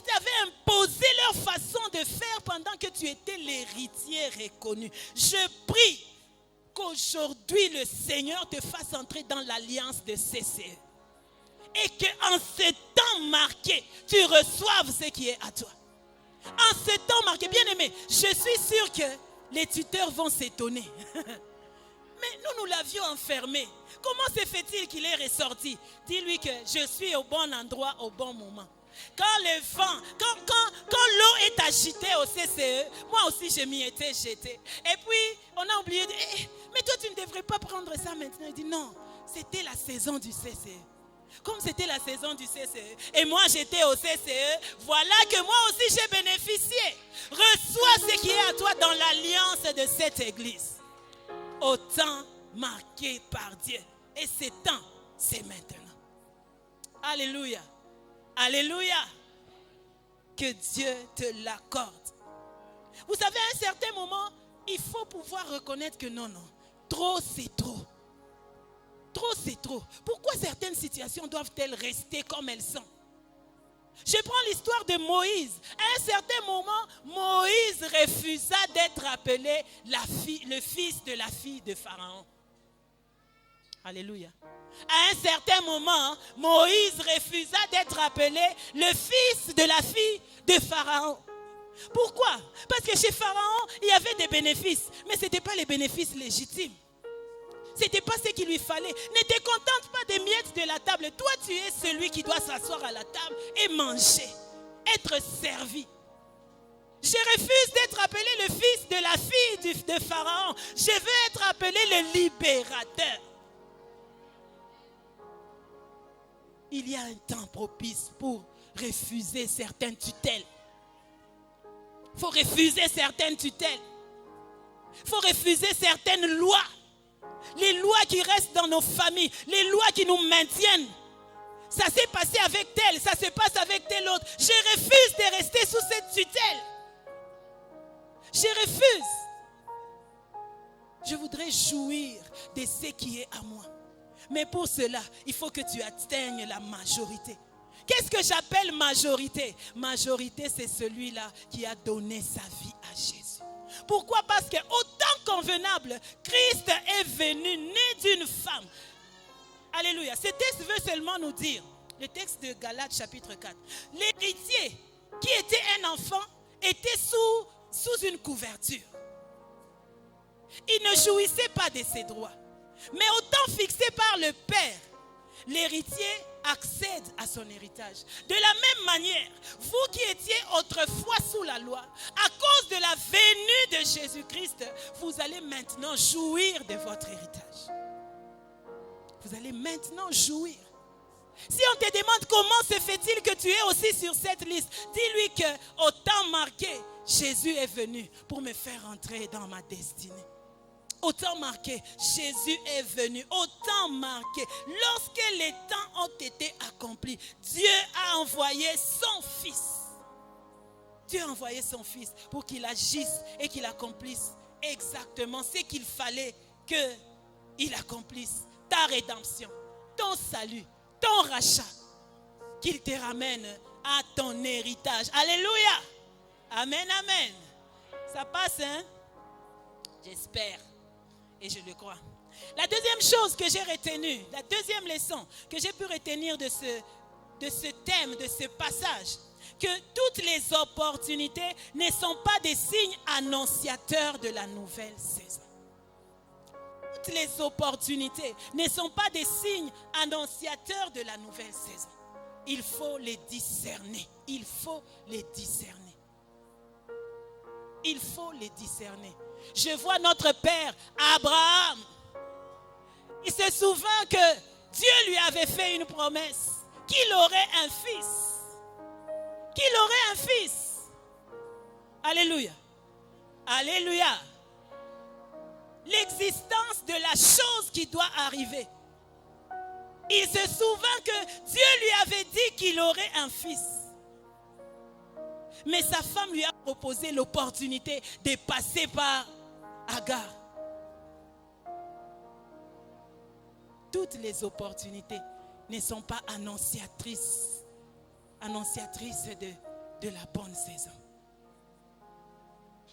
t'avaient imposé leur façon de faire pendant que tu étais l'héritier reconnu. Je prie qu'aujourd'hui le Seigneur te fasse entrer dans l'alliance de CCE. Et qu'en ce temps marqué, tu reçoives ce qui est à toi. En ce temps marqué, bien aimé, je suis sûr que les tuteurs vont s'étonner. Mais nous l'avions enfermé. Comment se fait-il qu'il est ressorti? Dis-lui que je suis au bon endroit au bon moment. Quand le vent, quand l'eau est agitée au CCE, moi aussi je m'y étais jeté. Et puis on a oublié de mais toi tu ne devrais pas prendre ça maintenant. Il dit non, c'était la saison du CCE. Comme c'était la saison du CCE et moi j'étais au CCE, voilà que moi aussi j'ai bénéficié. Reçois ce qui est à toi dans l'alliance de cette église. Au temps marqué par Dieu. Et ce temps, c'est maintenant. Alléluia. Alléluia. Que Dieu te l'accorde. Vous savez, à un certain moment, il faut pouvoir reconnaître que non, trop c'est trop. Trop c'est trop. Pourquoi certaines situations doivent-elles rester comme elles sont? Je prends l'histoire de Moïse. À un certain moment, Moïse refusa d'être appelé le fils de la fille de Pharaon. Alléluia. À un certain moment, Moïse refusa d'être appelé le fils de la fille de Pharaon. Pourquoi? Parce que chez Pharaon, il y avait des bénéfices, mais ce n'étaient pas les bénéfices légitimes. Ce n'était pas ce qu'il lui fallait. Ne te contente pas des miettes de la table. Toi, tu es celui qui doit s'asseoir à la table et manger, être servi. Je refuse d'être appelé le fils de la fille de Pharaon. Je veux être appelé le libérateur. Il y a un temps propice pour refuser certaines tutelles. Il faut refuser certaines tutelles. Il faut refuser certaines lois. Les lois qui restent dans nos familles. Les lois qui nous maintiennent. Ça s'est passé avec tel, ça se passe avec tel autre. Je refuse de rester sous cette tutelle. Je refuse. Je voudrais jouir de ce qui est à moi. Mais pour cela, il faut que tu atteignes la majorité. Qu'est-ce que j'appelle majorité? Majorité, c'est celui-là qui a donné sa vie à Jésus. Pourquoi? Parce que au temps convenable, Christ est venu né d'une femme. Alléluia. Ce texte veut seulement nous dire, le texte de Galates chapitre 4, l'héritier qui était un enfant était sous une couverture. Il ne jouissait pas de ses droits. Mais au temps fixé par le Père, l'héritier accède à son héritage. De la même manière, vous qui étiez autrefois sous la loi, à cause de la venue de Jésus-Christ, vous allez maintenant jouir de votre héritage. Vous allez maintenant jouir. Si on te demande comment se fait-il que tu es aussi sur cette liste, dis-lui qu'au temps marqué, Jésus est venu pour me faire entrer dans ma destinée. Au temps marqué, Jésus est venu. Au temps marqué, lorsque les temps ont été accomplis, Dieu a envoyé son Fils. Dieu a envoyé son Fils pour qu'il agisse et qu'il accomplisse exactement ce qu'il fallait qu'il accomplisse. Ta rédemption, ton salut, ton rachat, qu'il te ramène à ton héritage. Alléluia. Amen, amen. Ça passe, hein? J'espère. Et je le crois. La deuxième chose que j'ai retenue, la deuxième leçon que j'ai pu retenir de ce thème, de ce passage, que toutes les opportunités ne sont pas des signes annonciateurs de la nouvelle saison. Toutes les opportunités ne sont pas des signes annonciateurs de la nouvelle saison. Il faut les discerner. Il faut les discerner. Il faut les discerner. Je vois notre père Abraham. Il se souvint que Dieu lui avait fait une promesse qu'il aurait un fils. Qu'il aurait un fils. Alléluia. Alléluia. L'existence de la chose qui doit arriver. Il se souvint que Dieu lui avait dit qu'il aurait un fils. Mais sa femme lui a proposé l'opportunité de passer par Agar. Toutes les opportunités ne sont pas annonciatrices de la bonne saison.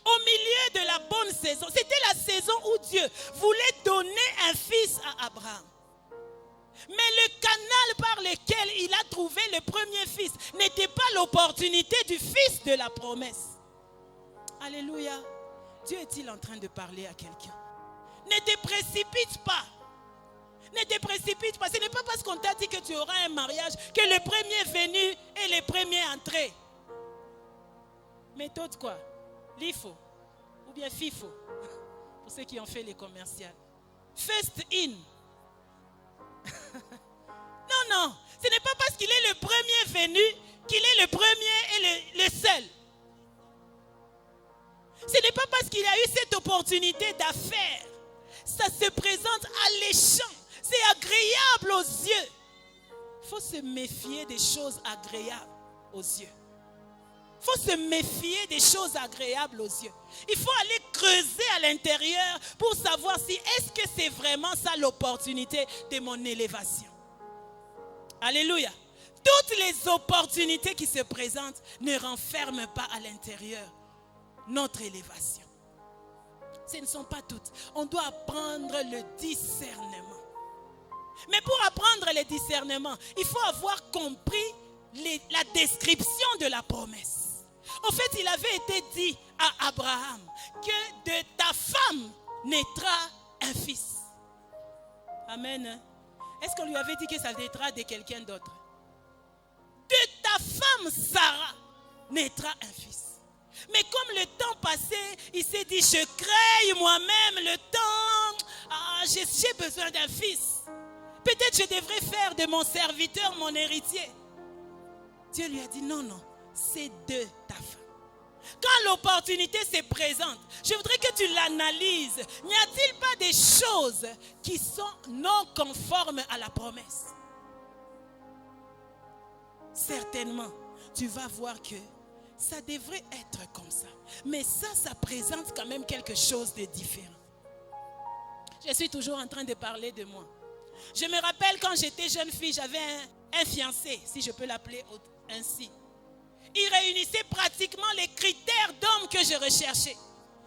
Au milieu de la bonne saison, c'était la saison où Dieu voulait donner un fils à Abraham. Mais le canal par lequel il a trouvé le premier fils n'était pas l'opportunité du fils de la promesse. Alléluia. Dieu est-il en train de parler à quelqu'un? Ne te précipite pas. Ne te précipite pas. Ce n'est pas parce qu'on t'a dit que tu auras un mariage que le premier venu est le premier entré. Méthode quoi? LIFO ou bien FIFO pour ceux qui ont fait les commerciales. First in. Non, ce n'est pas parce qu'il est le premier venu qu'il est le premier et le seul. Ce n'est pas parce qu'il a eu cette opportunité d'affaires. Ça se présente alléchant. C'est agréable aux yeux. Il faut se méfier des choses agréables aux yeux. Il faut se méfier des choses agréables aux yeux. Il faut aller creuser à l'intérieur pour savoir si est-ce que c'est vraiment ça l'opportunité de mon élévation. Alléluia. Toutes les opportunités qui se présentent ne renferment pas à l'intérieur notre élévation. Ce ne sont pas toutes. On doit apprendre le discernement. Mais pour apprendre le discernement, il faut avoir compris la description de la promesse. En fait, il avait été dit à Abraham que de ta femme naîtra un fils. Amen. Est-ce qu'on lui avait dit que ça naîtra de quelqu'un d'autre? De ta femme Sarah naîtra un fils. Mais comme le temps passait, il s'est dit, je crée moi-même le temps. J'ai besoin d'un fils. Peut-être je devrais faire de mon serviteur mon héritier. Dieu lui a dit, non, non, c'est de ta femme. Quand l'opportunité se présente, je voudrais que tu l'analyses. N'y a-t-il pas des choses qui sont non conformes à la promesse? Certainement, tu vas voir que ça devrait être comme ça. Mais ça présente quand même quelque chose de différent. Je suis toujours en train de parler de moi. Je me rappelle quand j'étais jeune fille, j'avais un fiancé, si je peux l'appeler ainsi. Il réunissait pratiquement les critères d'homme que je recherchais.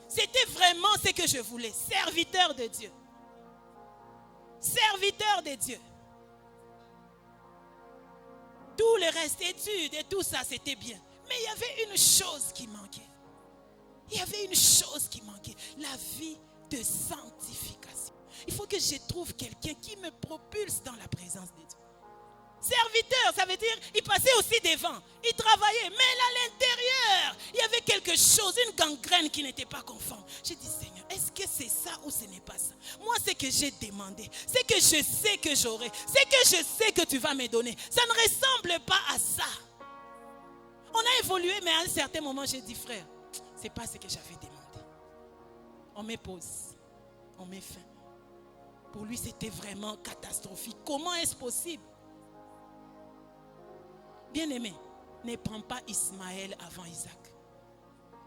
C'était vraiment ce que je voulais. Serviteur de Dieu. Serviteur de Dieu. Tout le reste, études et tout ça, c'était bien. Mais il y avait une chose qui manquait. Il y avait une chose qui manquait. La vie de sanctification. Il faut que je trouve quelqu'un qui me propulse dans la présence de Dieu. Serviteur, ça veut dire, il passait aussi devant. Il travaillait, mais à l'intérieur, il y avait quelque chose, une gangrène qui n'était pas conforme. J'ai dit, Seigneur, est-ce que c'est ça ou ce n'est pas ça? Moi, c'est que j'ai demandé, c'est que je sais que j'aurai, c'est que je sais que tu vas me donner. Ça ne ressemble pas à ça. On a évolué, mais à un certain moment, j'ai dit, frère, ce n'est pas ce que j'avais demandé. On me pose, on met fin. Pour lui, c'était vraiment catastrophique. Comment est-ce possible? Bien-aimé, ne prends pas Ismaël avant Isaac.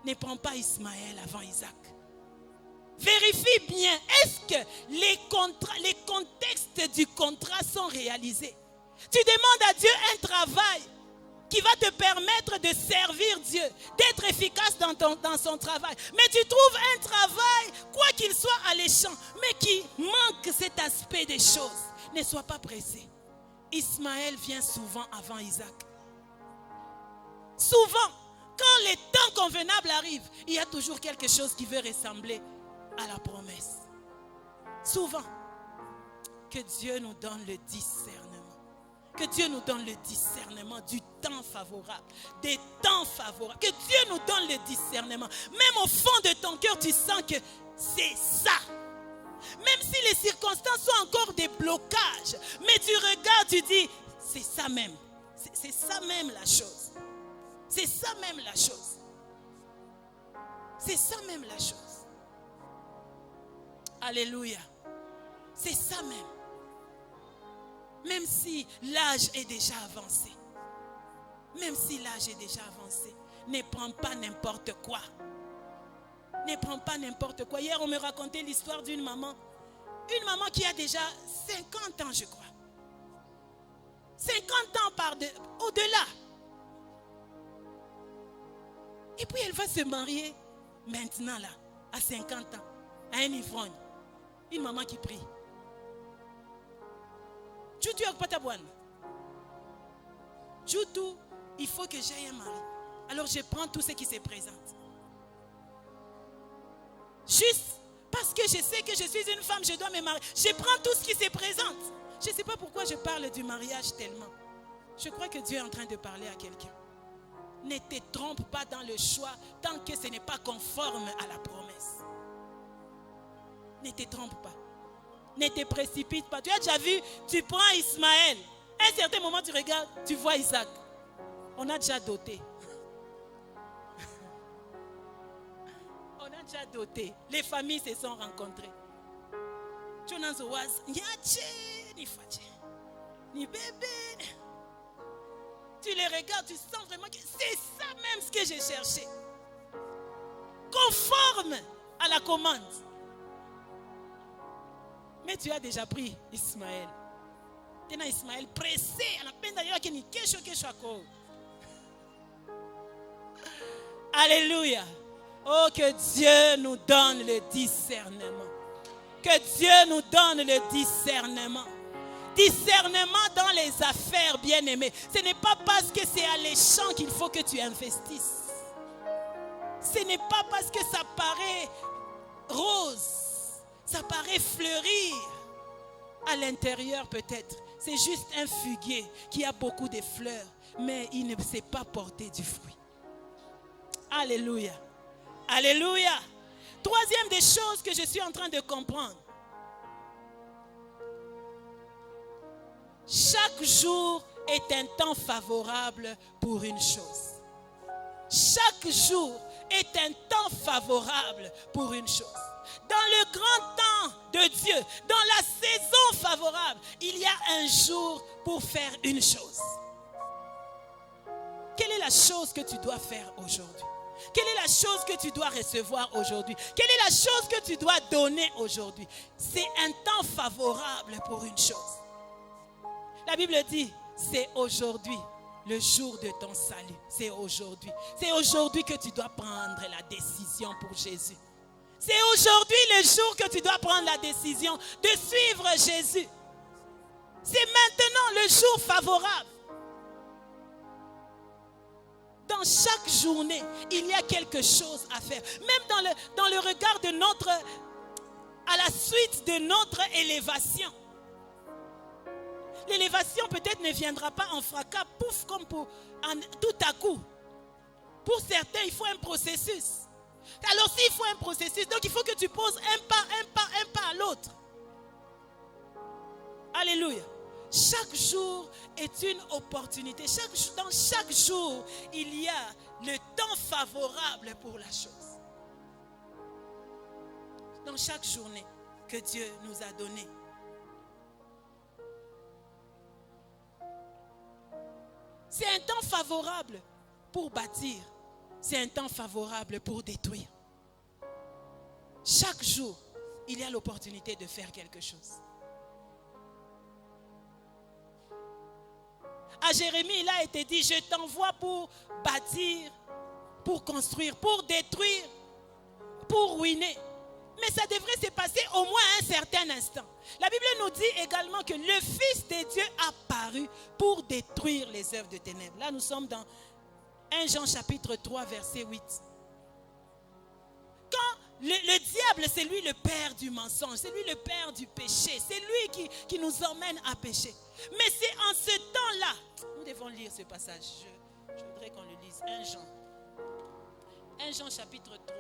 Ne prends pas Ismaël avant Isaac. Vérifie bien, est-ce que les contextes du contrat sont réalisés? Tu demandes à Dieu un travail qui va te permettre de servir Dieu, d'être efficace dans son travail. Mais tu trouves un travail, quoi qu'il soit alléchant, mais qui manque cet aspect des choses. Ne sois pas pressé. Ismaël vient souvent avant Isaac. Souvent, quand les temps convenables arrivent, il y a toujours quelque chose qui veut ressembler à la promesse. Souvent, que Dieu nous donne le discernement. Que Dieu nous donne le discernement du temps favorable, des temps favorables. Que Dieu nous donne le discernement. Même au fond de ton cœur, tu sens que c'est ça. Même si les circonstances sont encore des blocages, mais tu regardes, tu dis, c'est ça même. C'est ça même la chose. C'est ça même la chose. C'est ça même la chose. Alléluia. C'est ça même. Même si l'âge est déjà avancé. Même si l'âge est déjà avancé. Ne prends pas n'importe quoi. Ne prends pas n'importe quoi. Hier, on me racontait l'histoire d'une maman. Une maman qui a déjà 50 ans, je crois. 50 ans au-delà. Et puis elle va se marier maintenant là, à 50 ans, à un ivrogne. Une maman qui prie. Joutou, il faut que j'aie un mari. Alors je prends tout ce qui se présente. Juste parce que je sais que je suis une femme, je dois me marier. Je prends tout ce qui se présente. Je ne sais pas pourquoi je parle du mariage tellement. Je crois que Dieu est en train de parler à quelqu'un. Ne te trompe pas dans le choix tant que ce n'est pas conforme à la promesse. Ne te trompe pas. Ne te précipite pas. Tu as déjà vu, tu prends Ismaël. À un certain moment, tu regardes, tu vois Isaac. On a déjà doté. On a déjà doté. Les familles se sont rencontrées. Tu les regardes, tu sens vraiment que c'est ça même ce que j'ai cherché. Conforme à la commande. Mais tu as déjà pris Ismaël. Tu as Ismaël pressé. Alléluia. Oh, que Dieu nous donne le discernement. Que Dieu nous donne le discernement. Discernement dans les affaires, bien-aimés. Ce n'est pas parce que c'est alléchant qu'il faut que tu investisses. Ce n'est pas parce que ça paraît rose, ça paraît fleurir, À l'intérieur peut-être, c'est juste un figuier qui a beaucoup de fleurs, mais il ne sait pas porter du fruit. Alléluia. Alléluia. Troisième des choses que je suis en train de comprendre. Chaque jour est un temps favorable pour une chose. Chaque jour est un temps favorable pour une chose. Dans le grand temps de Dieu, dans la saison favorable, il y a un jour pour faire une chose. Quelle est la chose que tu dois faire aujourd'hui? Quelle est la chose que tu dois recevoir aujourd'hui? Quelle est la chose que tu dois donner aujourd'hui? C'est un temps favorable pour une chose. La Bible dit, c'est aujourd'hui le jour de ton salut. C'est aujourd'hui. C'est aujourd'hui que tu dois prendre la décision pour Jésus. C'est aujourd'hui le jour que tu dois prendre la décision de suivre Jésus. C'est maintenant le jour favorable. Dans chaque journée, il y a quelque chose à faire. Même dans le regard de à la suite de notre élévation. L'élévation peut-être ne viendra pas en fracas, pouf, comme tout à coup. Pour certains, il faut un processus. Alors s'il faut un processus, donc il faut que tu poses un pas à l'autre. Alléluia. Chaque jour est une opportunité. Dans chaque jour, il y a le temps favorable pour la chose. Dans chaque journée que Dieu nous a donnée. C'est un temps favorable pour bâtir. C'est un temps favorable pour détruire. Chaque jour, il y a l'opportunité de faire quelque chose. À Jérémie, il a été dit, je t'envoie pour bâtir, pour construire, pour détruire, pour ruiner. Mais ça devrait se passer au moins à un certain instant. La Bible nous dit également que le Fils de Dieu a paru pour détruire les œuvres de ténèbres. Là, nous sommes dans 1 Jean chapitre 3, verset 8. Quand le diable, c'est lui le père du mensonge, c'est lui le père du péché, c'est lui qui nous emmène à pécher. Mais c'est en ce temps-là, nous devons lire ce passage, je voudrais qu'on le lise, 1 Jean chapitre 3,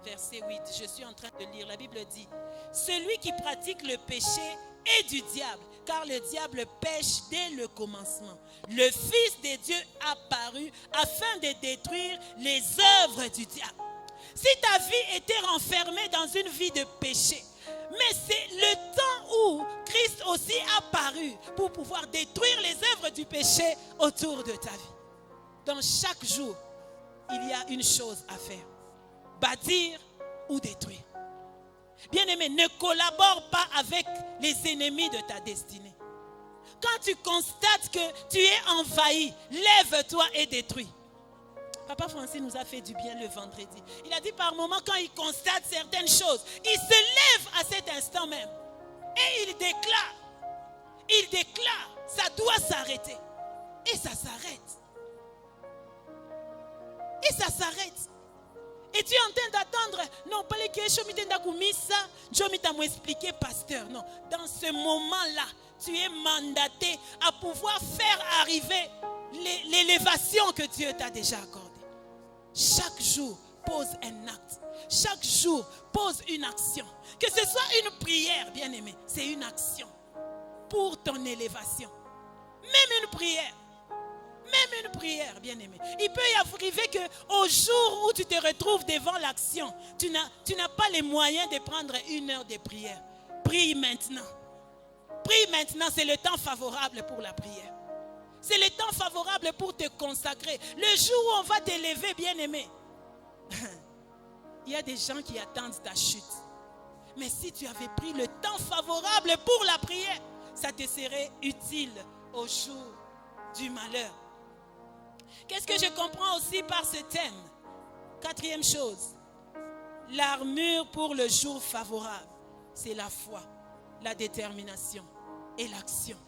verset 8, je suis en train de lire, la Bible dit, celui qui pratique le péché est du diable, car le diable pêche dès le commencement. Le Fils de Dieu a paru afin de détruire les œuvres du diable. Si ta vie était renfermée dans une vie de péché, mais c'est le temps où Christ aussi a paru pour pouvoir détruire les œuvres du péché autour de ta vie. Dans chaque jour, il y a une chose à faire. Bâtir ou détruire. Bien-aimé, ne collabore pas avec les ennemis de ta destinée. Quand tu constates que tu es envahi, lève-toi et détruis. Papa Francis nous a fait du bien le vendredi. Il a dit par moment, quand il constate certaines choses, il se lève à cet instant même. Et il déclare, ça doit s'arrêter. Et ça s'arrête. Et ça s'arrête. Et tu es en train d'attendre, non, pas les questions, mais tu as m'expliquer, pasteur. Non, dans ce moment-là, tu es mandaté à pouvoir faire arriver l'élévation que Dieu t'a déjà accordée. Chaque jour, pose un acte. Chaque jour, pose une action. Que ce soit une prière, bien-aimé, c'est une action pour ton élévation. Même une prière. Même une prière, bien-aimé. Il peut y arriver qu'au jour où tu te retrouves devant l'action, tu n'as pas les moyens de prendre 1 heure de prière. Prie maintenant. Prie maintenant, c'est le temps favorable pour la prière. C'est le temps favorable pour te consacrer. Le jour où on va t'élever, bien-aimé, il y a des gens qui attendent ta chute. Mais si tu avais pris le temps favorable pour la prière, ça te serait utile au jour du malheur. Qu'est-ce que je comprends aussi par ce thème? 4e chose, l'armure pour le jour favorable, c'est la foi, la détermination et l'action.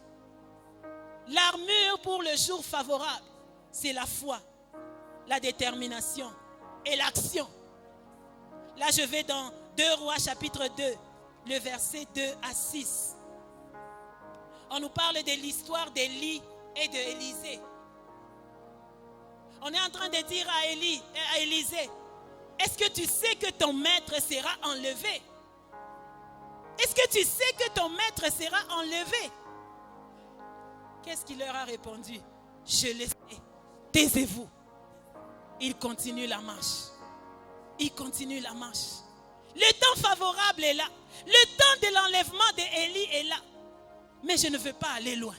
L'armure pour le jour favorable, c'est la foi, la détermination et l'action. Là, je vais dans 2 Rois chapitre 2, le verset 2 à 6. On nous parle de l'histoire d'Élie et d'Élisée. On est en train de dire à Élisée, est-ce que tu sais que ton maître sera enlevé? Est-ce que tu sais que ton maître sera enlevé? Qu'est-ce qu'il leur a répondu? Je le sais, taisez-vous. Il continue la marche. Il continue la marche. Le temps favorable est là. Le temps de l'enlèvement d'Élie est là. Mais je ne veux pas aller loin.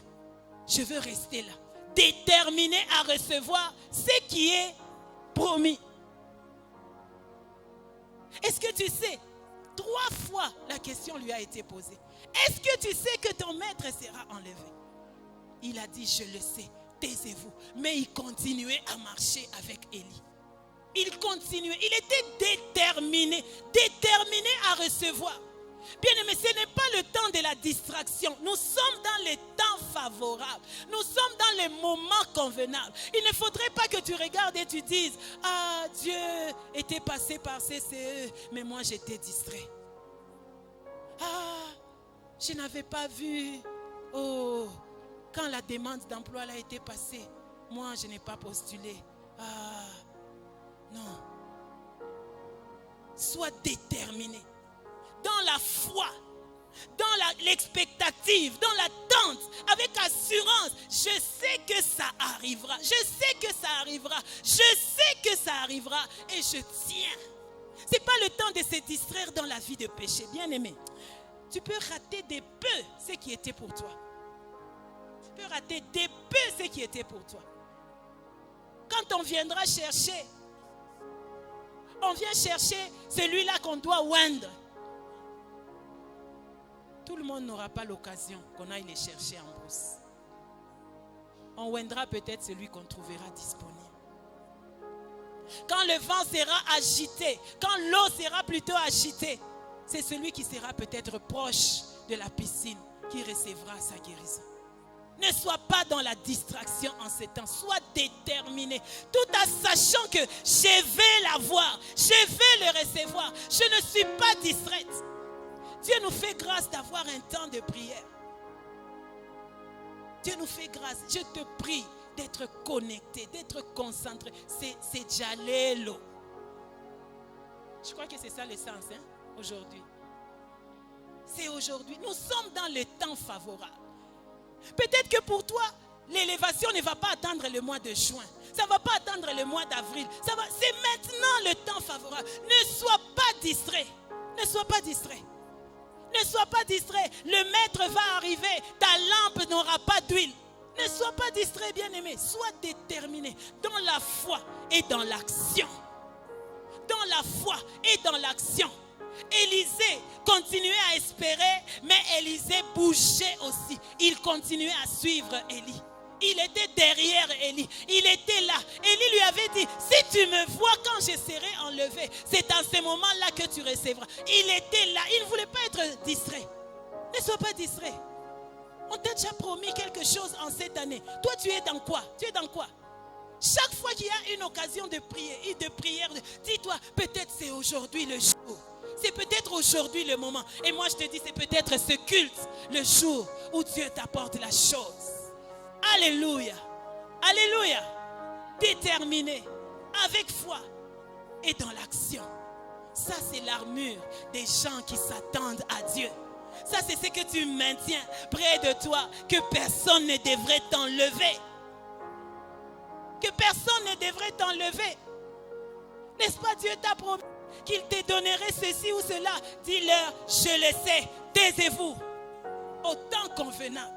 Je veux rester là. Déterminé à recevoir ce qui est promis. Est-ce que tu sais, 3 fois la question lui a été posée. Est-ce que tu sais que ton maître sera enlevé? Il a dit, je le sais, taisez-vous. Mais il continuait à marcher avec Élie. Il continuait, il était déterminé à recevoir. Bien-aimé, ce n'est pas le temps de la distraction. Nous sommes dans les temps favorables. Nous sommes dans les moments convenables. Il ne faudrait pas que tu regardes et tu dises, ah, Dieu était passé par CCE, mais moi j'étais distrait. Ah, je n'avais pas vu. Oh, quand la demande d'emploi a été passée, moi je n'ai pas postulé. Ah, non. Sois déterminé. Dans la foi, dans l'expectative, dans l'attente, avec assurance, je sais que ça arrivera. Je sais que ça arrivera. Je sais que ça arrivera et je tiens. Ce n'est pas le temps de se distraire dans la vie de péché. Bien aimé, tu peux rater de peu ce qui était pour toi. Tu peux rater de peu ce qui était pour toi. Quand on viendra chercher, on vient chercher celui-là qu'on doit oindre. Tout le monde n'aura pas l'occasion qu'on aille les chercher en brousse. On oindra peut-être celui qu'on trouvera disponible. Quand le vent sera agité, quand l'eau sera plutôt agitée, c'est celui qui sera peut-être proche de la piscine qui recevra sa guérison. Ne sois pas dans la distraction en ces temps. Sois déterminé. Tout en sachant que je vais l'avoir. Je vais le recevoir. Je ne suis pas distraite. Dieu nous fait grâce d'avoir un temps de prière. Dieu nous fait grâce. Je te prie d'être connecté, d'être concentré. C'est Jalelo. Je crois que c'est ça le sens aujourd'hui. C'est aujourd'hui. Nous sommes dans le temps favorable. Peut-être que pour toi, l'élévation ne va pas attendre le mois de juin. Ça ne va pas attendre le mois d'avril. C'est maintenant le temps favorable. Ne sois pas distrait. Ne sois pas distrait. Ne sois pas distrait. Le maître va arriver. Ta lampe n'aura pas d'huile. Ne sois pas distrait, bien-aimé. Sois déterminé dans la foi et dans l'action. Dans la foi et dans l'action. Élisée continuait à espérer, mais Élisée bougeait aussi. Il continuait à suivre Élie. Il était derrière Élie. Il était là. Élie lui avait dit, si tu me vois quand je serai enlevé, c'est en ce moment-là que tu recevras. Il était là. Il ne voulait pas être distrait. Ne sois pas distrait. On t'a déjà promis quelque chose en cette année. Toi, tu es dans quoi? Tu es dans quoi? Chaque fois qu'il y a une occasion de prier et de prière, dis-toi, peut-être c'est aujourd'hui le jour. C'est peut-être aujourd'hui le moment. Et moi, je te dis, c'est peut-être ce culte, le jour où Dieu t'apporte la chose. Alléluia. Alléluia. Déterminé, avec foi et dans l'action. Ça, c'est l'armure des gens qui s'attendent à Dieu. Ça, c'est ce que tu maintiens près de toi, que personne ne devrait t'enlever. Que personne ne devrait t'enlever. N'est-ce pas, Dieu t'a promis qu'il te donnerait ceci ou cela? Dis-leur, je le sais, taisez-vous. Au temps convenable.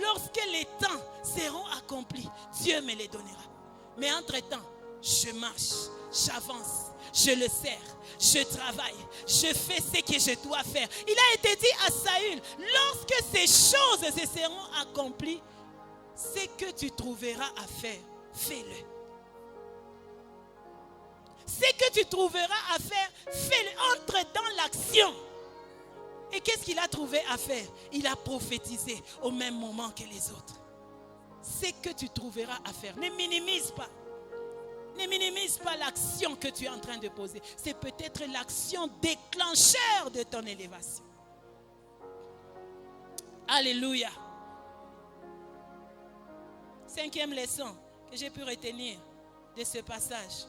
Lorsque les temps seront accomplis, Dieu me les donnera. Mais entre-temps, je marche, j'avance, je le sers, je travaille, je fais ce que je dois faire. Il a été dit à Saül, lorsque ces choses se seront accomplies, ce que tu trouveras à faire, fais-le. Ce que tu trouveras à faire, fais-le. Entre dans l'action. Et qu'est-ce qu'il a trouvé à faire? Il a prophétisé au même moment que les autres. Ce que tu trouveras à faire, ne minimise pas. Ne minimise pas l'action que tu es en train de poser. C'est peut-être l'action déclencheur de ton élévation. Alléluia. 5e leçon que j'ai pu retenir de ce passage.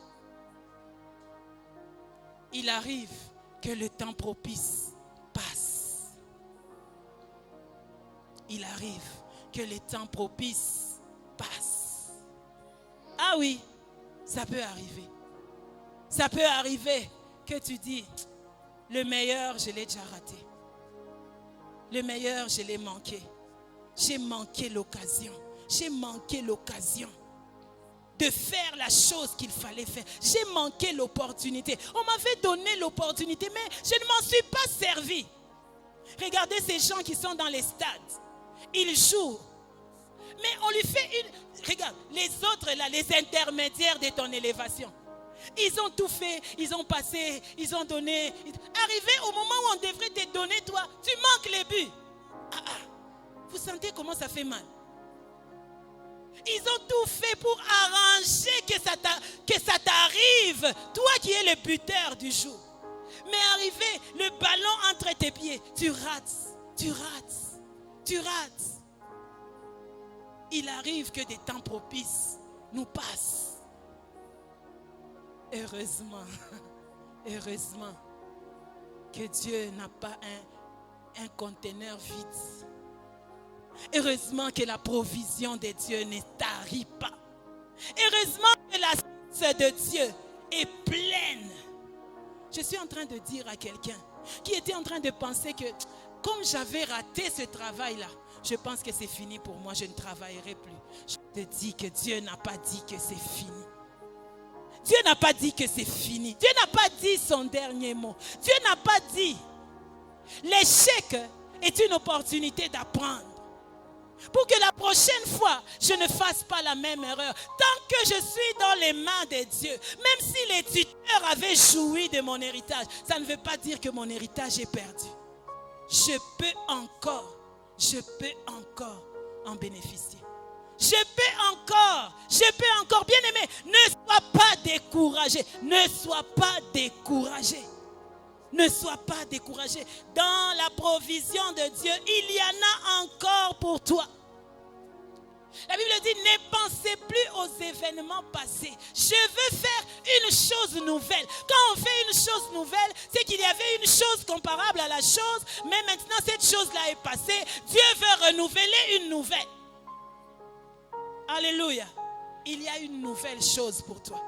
Il arrive que le temps propice passe. Il arrive que le temps propice passe. Ah oui, ça peut arriver. Ça peut arriver que tu dis, le meilleur, je l'ai déjà raté. Le meilleur, je l'ai manqué. J'ai manqué l'occasion. J'ai manqué l'occasion de faire la chose qu'il fallait faire. J'ai manqué l'opportunité. On m'avait donné l'opportunité, mais je ne m'en suis pas servi. Regardez ces gens qui sont dans les stades. Ils jouent. Mais on lui fait une... Regarde, les autres là, les intermédiaires de ton élévation. Ils ont tout fait, ils ont passé, ils ont donné. Arrivé au moment où on devrait te donner, toi, tu manques les buts. Vous sentez comment ça fait mal? Ils ont tout fait pour arranger que ça t'arrive. Toi qui es le buteur du jour. Mais arrivé, le ballon entre tes pieds, tu rates. Il arrive que des temps propices nous passent. Heureusement que Dieu n'a pas un conteneur vide. Heureusement que la provision de Dieu ne tarit pas. Heureusement que la source de Dieu est pleine. Je suis en train de dire à quelqu'un qui était en train de penser que comme j'avais raté ce travail-là, je pense que c'est fini pour moi, je ne travaillerai plus. Je te dis que Dieu n'a pas dit que c'est fini. Dieu n'a pas dit que c'est fini. Dieu n'a pas dit son dernier mot. Dieu n'a pas dit. L'échec est une opportunité d'apprendre. Pour que la prochaine fois, je ne fasse pas la même erreur. Tant que je suis dans les mains de Dieu, même si les tuteurs avaient joui de mon héritage, ça ne veut pas dire que mon héritage est perdu. Je peux encore en bénéficier. Je peux encore, bien aimé, ne sois pas découragé. Ne sois pas découragé. Dans la provision de Dieu, il y en a encore pour toi. La Bible dit, ne pensez plus aux événements passés. Je veux faire une chose nouvelle. Quand on fait une chose nouvelle, c'est qu'il y avait une chose comparable à la chose, mais maintenant cette chose-là est passée. Dieu veut renouveler une nouvelle. Alléluia. Il y a une nouvelle chose pour toi.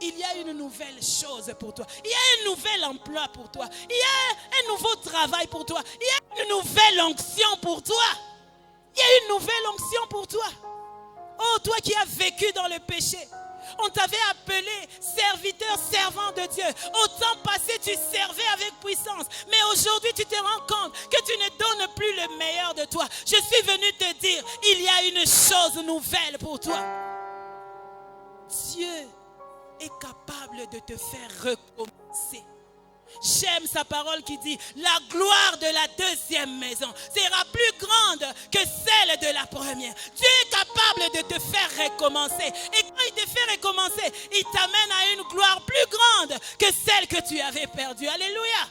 Il y a une nouvelle chose pour toi. Il y a un nouvel emploi pour toi. Il y a un nouveau travail pour toi. Il y a une nouvelle onction pour toi. Il y a une nouvelle onction pour toi. Oh, toi qui as vécu dans le péché. On t'avait appelé serviteur, servant de Dieu. Au temps passé, tu servais avec puissance. Mais aujourd'hui, tu te rends compte que tu ne donnes plus le meilleur de toi. Je suis venu te dire, il y a une chose nouvelle pour toi. Dieu est capable de te faire recommencer. J'aime sa parole qui dit, la gloire de la deuxième maison sera plus grande que celle de la première. Dieu est capable de te faire recommencer. Et quand il te fait recommencer, il t'amène à une gloire plus grande que celle que tu avais perdue. Alléluia.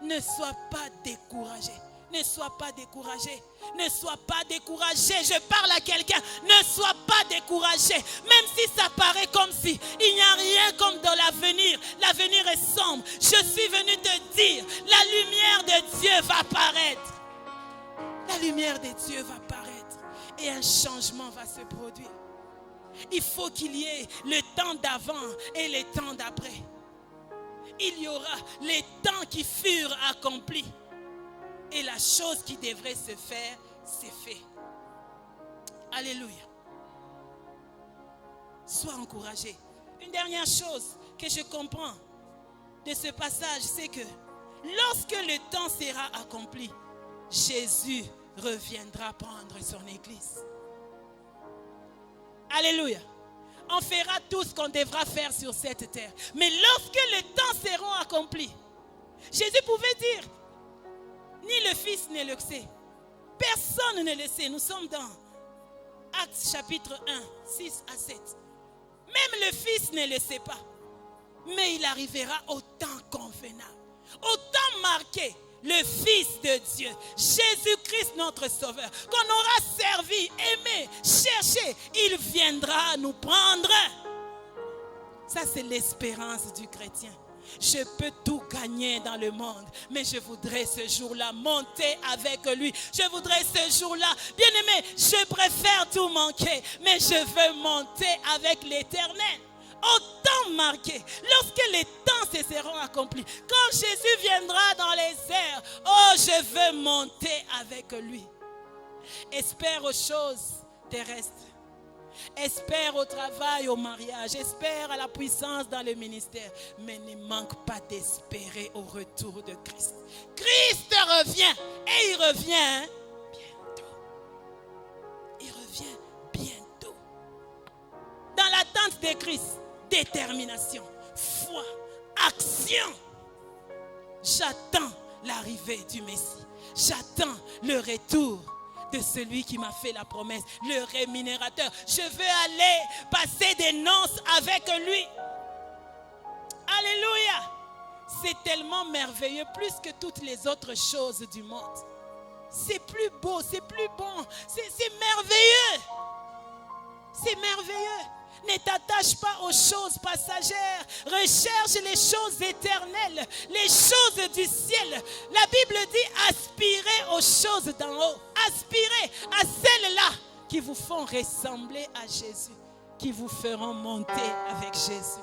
Ne sois pas découragé. Ne sois pas découragé. Ne sois pas découragé. Je parle à quelqu'un. Ne sois pas découragé. Même si ça paraît comme si il n'y a rien comme dans l'avenir. L'avenir est sombre. Je suis venu te dire, la lumière de Dieu va paraître. La lumière de Dieu va paraître. Et un changement va se produire. Il faut qu'il y ait le temps d'avant et le temps d'après. Il y aura les temps qui furent accomplis. Et la chose qui devrait se faire, c'est fait. Alléluia. Sois encouragé. Une dernière chose que je comprends de ce passage, c'est que lorsque le temps sera accompli, Jésus reviendra prendre son église. Alléluia. On fera tout ce qu'on devra faire sur cette terre. Mais lorsque le temps sera accompli, Jésus pouvait dire, ni le Fils ne le sait. Personne ne le sait. Nous sommes dans Actes chapitre 1, 6 à 7. Même le Fils ne le sait pas. Mais il arrivera au temps convenable. Au temps marqué. le Fils de Dieu, Jésus-Christ notre Sauveur, qu'on aura servi, aimé, cherché, il viendra nous prendre. Ça, c'est l'espérance du chrétien. Je peux tout gagner dans le monde, mais je voudrais ce jour-là monter avec lui. Je voudrais ce jour-là, bien aimé, je préfère tout manquer, mais je veux monter avec l'Éternel. Au temps marqué, lorsque les temps se seront accomplis, quand Jésus viendra dans les airs, oh, je veux monter avec lui. Espère aux choses terrestres. Espère au travail, au mariage, espère à la puissance dans le ministère, mais ne manque pas d'espérer au retour de Christ. Christ revient et il revient bientôt. Il revient bientôt. Dans l'attente de Christ, détermination, foi, action. J'attends l'arrivée du Messie. J'attends le retour de celui qui m'a fait la promesse, le rémunérateur. Je veux aller passer des noces avec lui. Alléluia. C'est tellement merveilleux, plus que toutes les autres choses du monde. C'est plus beau, c'est plus bon, c'est merveilleux. C'est merveilleux. Ne t'attache pas aux choses passagères. Recherche les choses éternelles, les choses du ciel. La Bible dit aspirez aux choses d'en haut. Aspirez à celles-là qui vous font ressembler à Jésus, qui vous feront monter avec Jésus.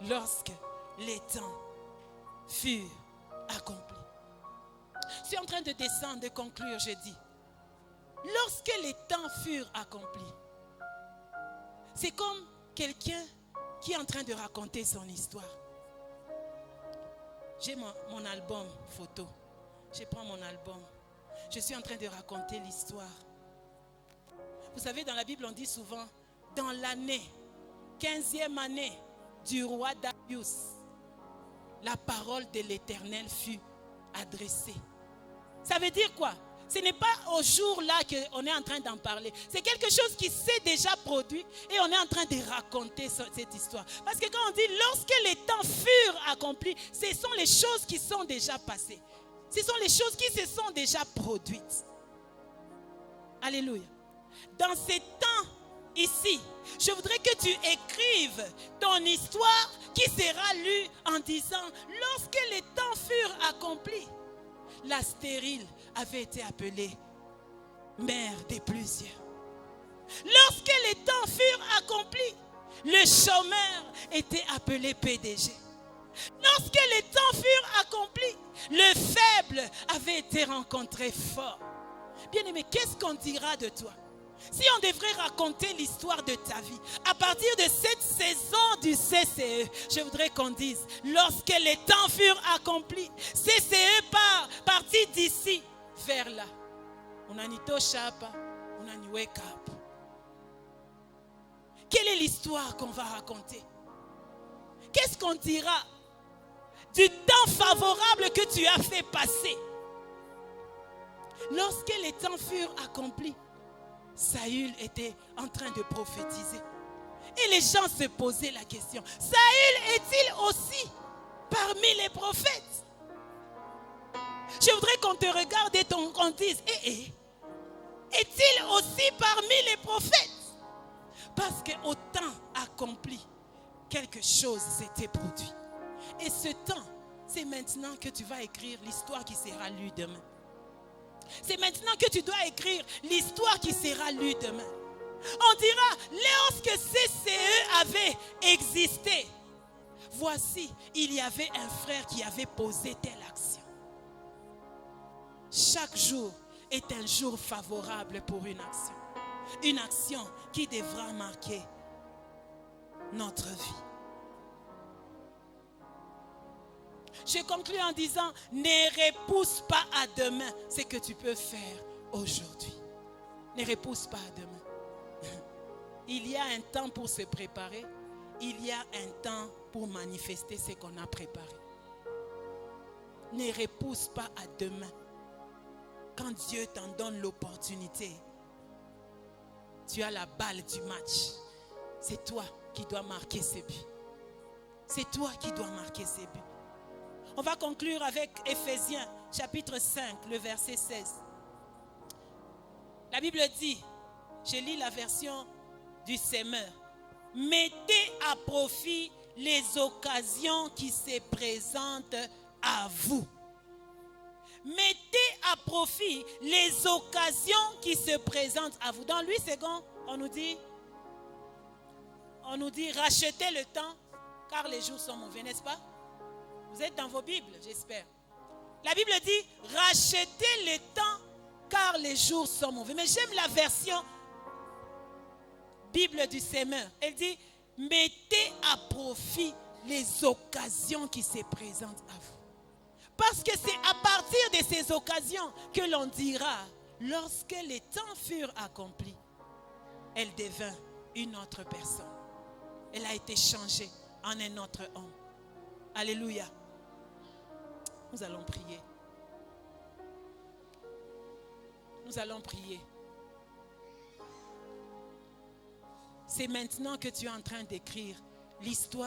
Lorsque les temps furent accomplis. Je suis en train de descendre, de conclure, je dis. Lorsque les temps furent accomplis, c'est comme quelqu'un qui est en train de raconter son histoire. J'ai mon album photo. Je prends mon album. Je suis en train de raconter l'histoire. Vous savez, dans la Bible, on dit souvent, dans l'année, 15e année du roi Darius, la parole de l'Éternel fut adressée. Ça veut dire quoi? Ce n'est pas au jour-là qu'on est en train d'en parler. C'est quelque chose qui s'est déjà produit et on est en train de raconter cette histoire. Parce que quand on dit lorsque les temps furent accomplis, ce sont les choses qui sont déjà passées. Ce sont les choses qui se sont déjà produites. Alléluia. Dans ces temps ici, je voudrais que tu écrives ton histoire qui sera lue en disant lorsque les temps furent accomplis, la stérile avait été appelée mère des plusieurs. Lorsque les temps furent accomplis, le chômeur était appelé PDG. Lorsque les temps furent accomplis, le faible avait été rencontré fort. Bien-aimé, qu'est-ce qu'on dira de toi? Si on devrait raconter l'histoire de ta vie, à partir de cette saison du CCE, je voudrais qu'on dise, lorsque les temps furent accomplis, CCE partit d'ici vers là. On a ni Toshapa, on a ni Wake Up. Quelle est l'histoire qu'on va raconter? Qu'est-ce qu'on dira du temps favorable que tu as fait passer? Lorsque les temps furent accomplis, Saül était en train de prophétiser. Et les gens se posaient la question, Saül est-il aussi parmi les prophètes? Je voudrais qu'on te regarde et qu'on dise, est-il aussi parmi les prophètes? Parce qu'au temps accompli, quelque chose s'était produit. Et ce temps, c'est maintenant que tu vas écrire l'histoire qui sera lue demain. C'est maintenant que tu dois écrire l'histoire qui sera lue demain. On dira, lorsque CCE avait existé, voici, il y avait un frère qui avait posé telle action. Chaque jour est un jour favorable pour une action. Une action qui devra marquer notre vie. Je conclue en disant, ne repousse pas à demain ce que tu peux faire aujourd'hui. Ne repousse pas à demain. Il y a un temps pour se préparer. Il y a un temps pour manifester ce qu'on a préparé. Ne repousse pas à demain. Quand Dieu t'en donne l'opportunité, tu as la balle du match. C'est toi qui dois marquer ces buts. C'est toi qui dois marquer ces buts. On va conclure avec Éphésiens, chapitre 5, le verset 16. La Bible dit, je lis la version du Semeur, mettez à profit les occasions qui se présentent à vous. Mettez à profit les occasions qui se présentent à vous. Dans 8 secondes, on nous dit rachetez le temps car les jours sont mauvais, n'est-ce pas? Vous êtes dans vos Bibles, j'espère. La Bible dit rachetez le temps car les jours sont mauvais. Mais j'aime la version Bible du Semeur. Elle dit mettez à profit les occasions qui se présentent à vous. Parce que c'est à partir de ces occasions que l'on dira, lorsque les temps furent accomplis, elle devint une autre personne. Elle a été changée en un autre homme. Alléluia. Nous allons prier. Nous allons prier. C'est maintenant que tu es en train d'écrire l'histoire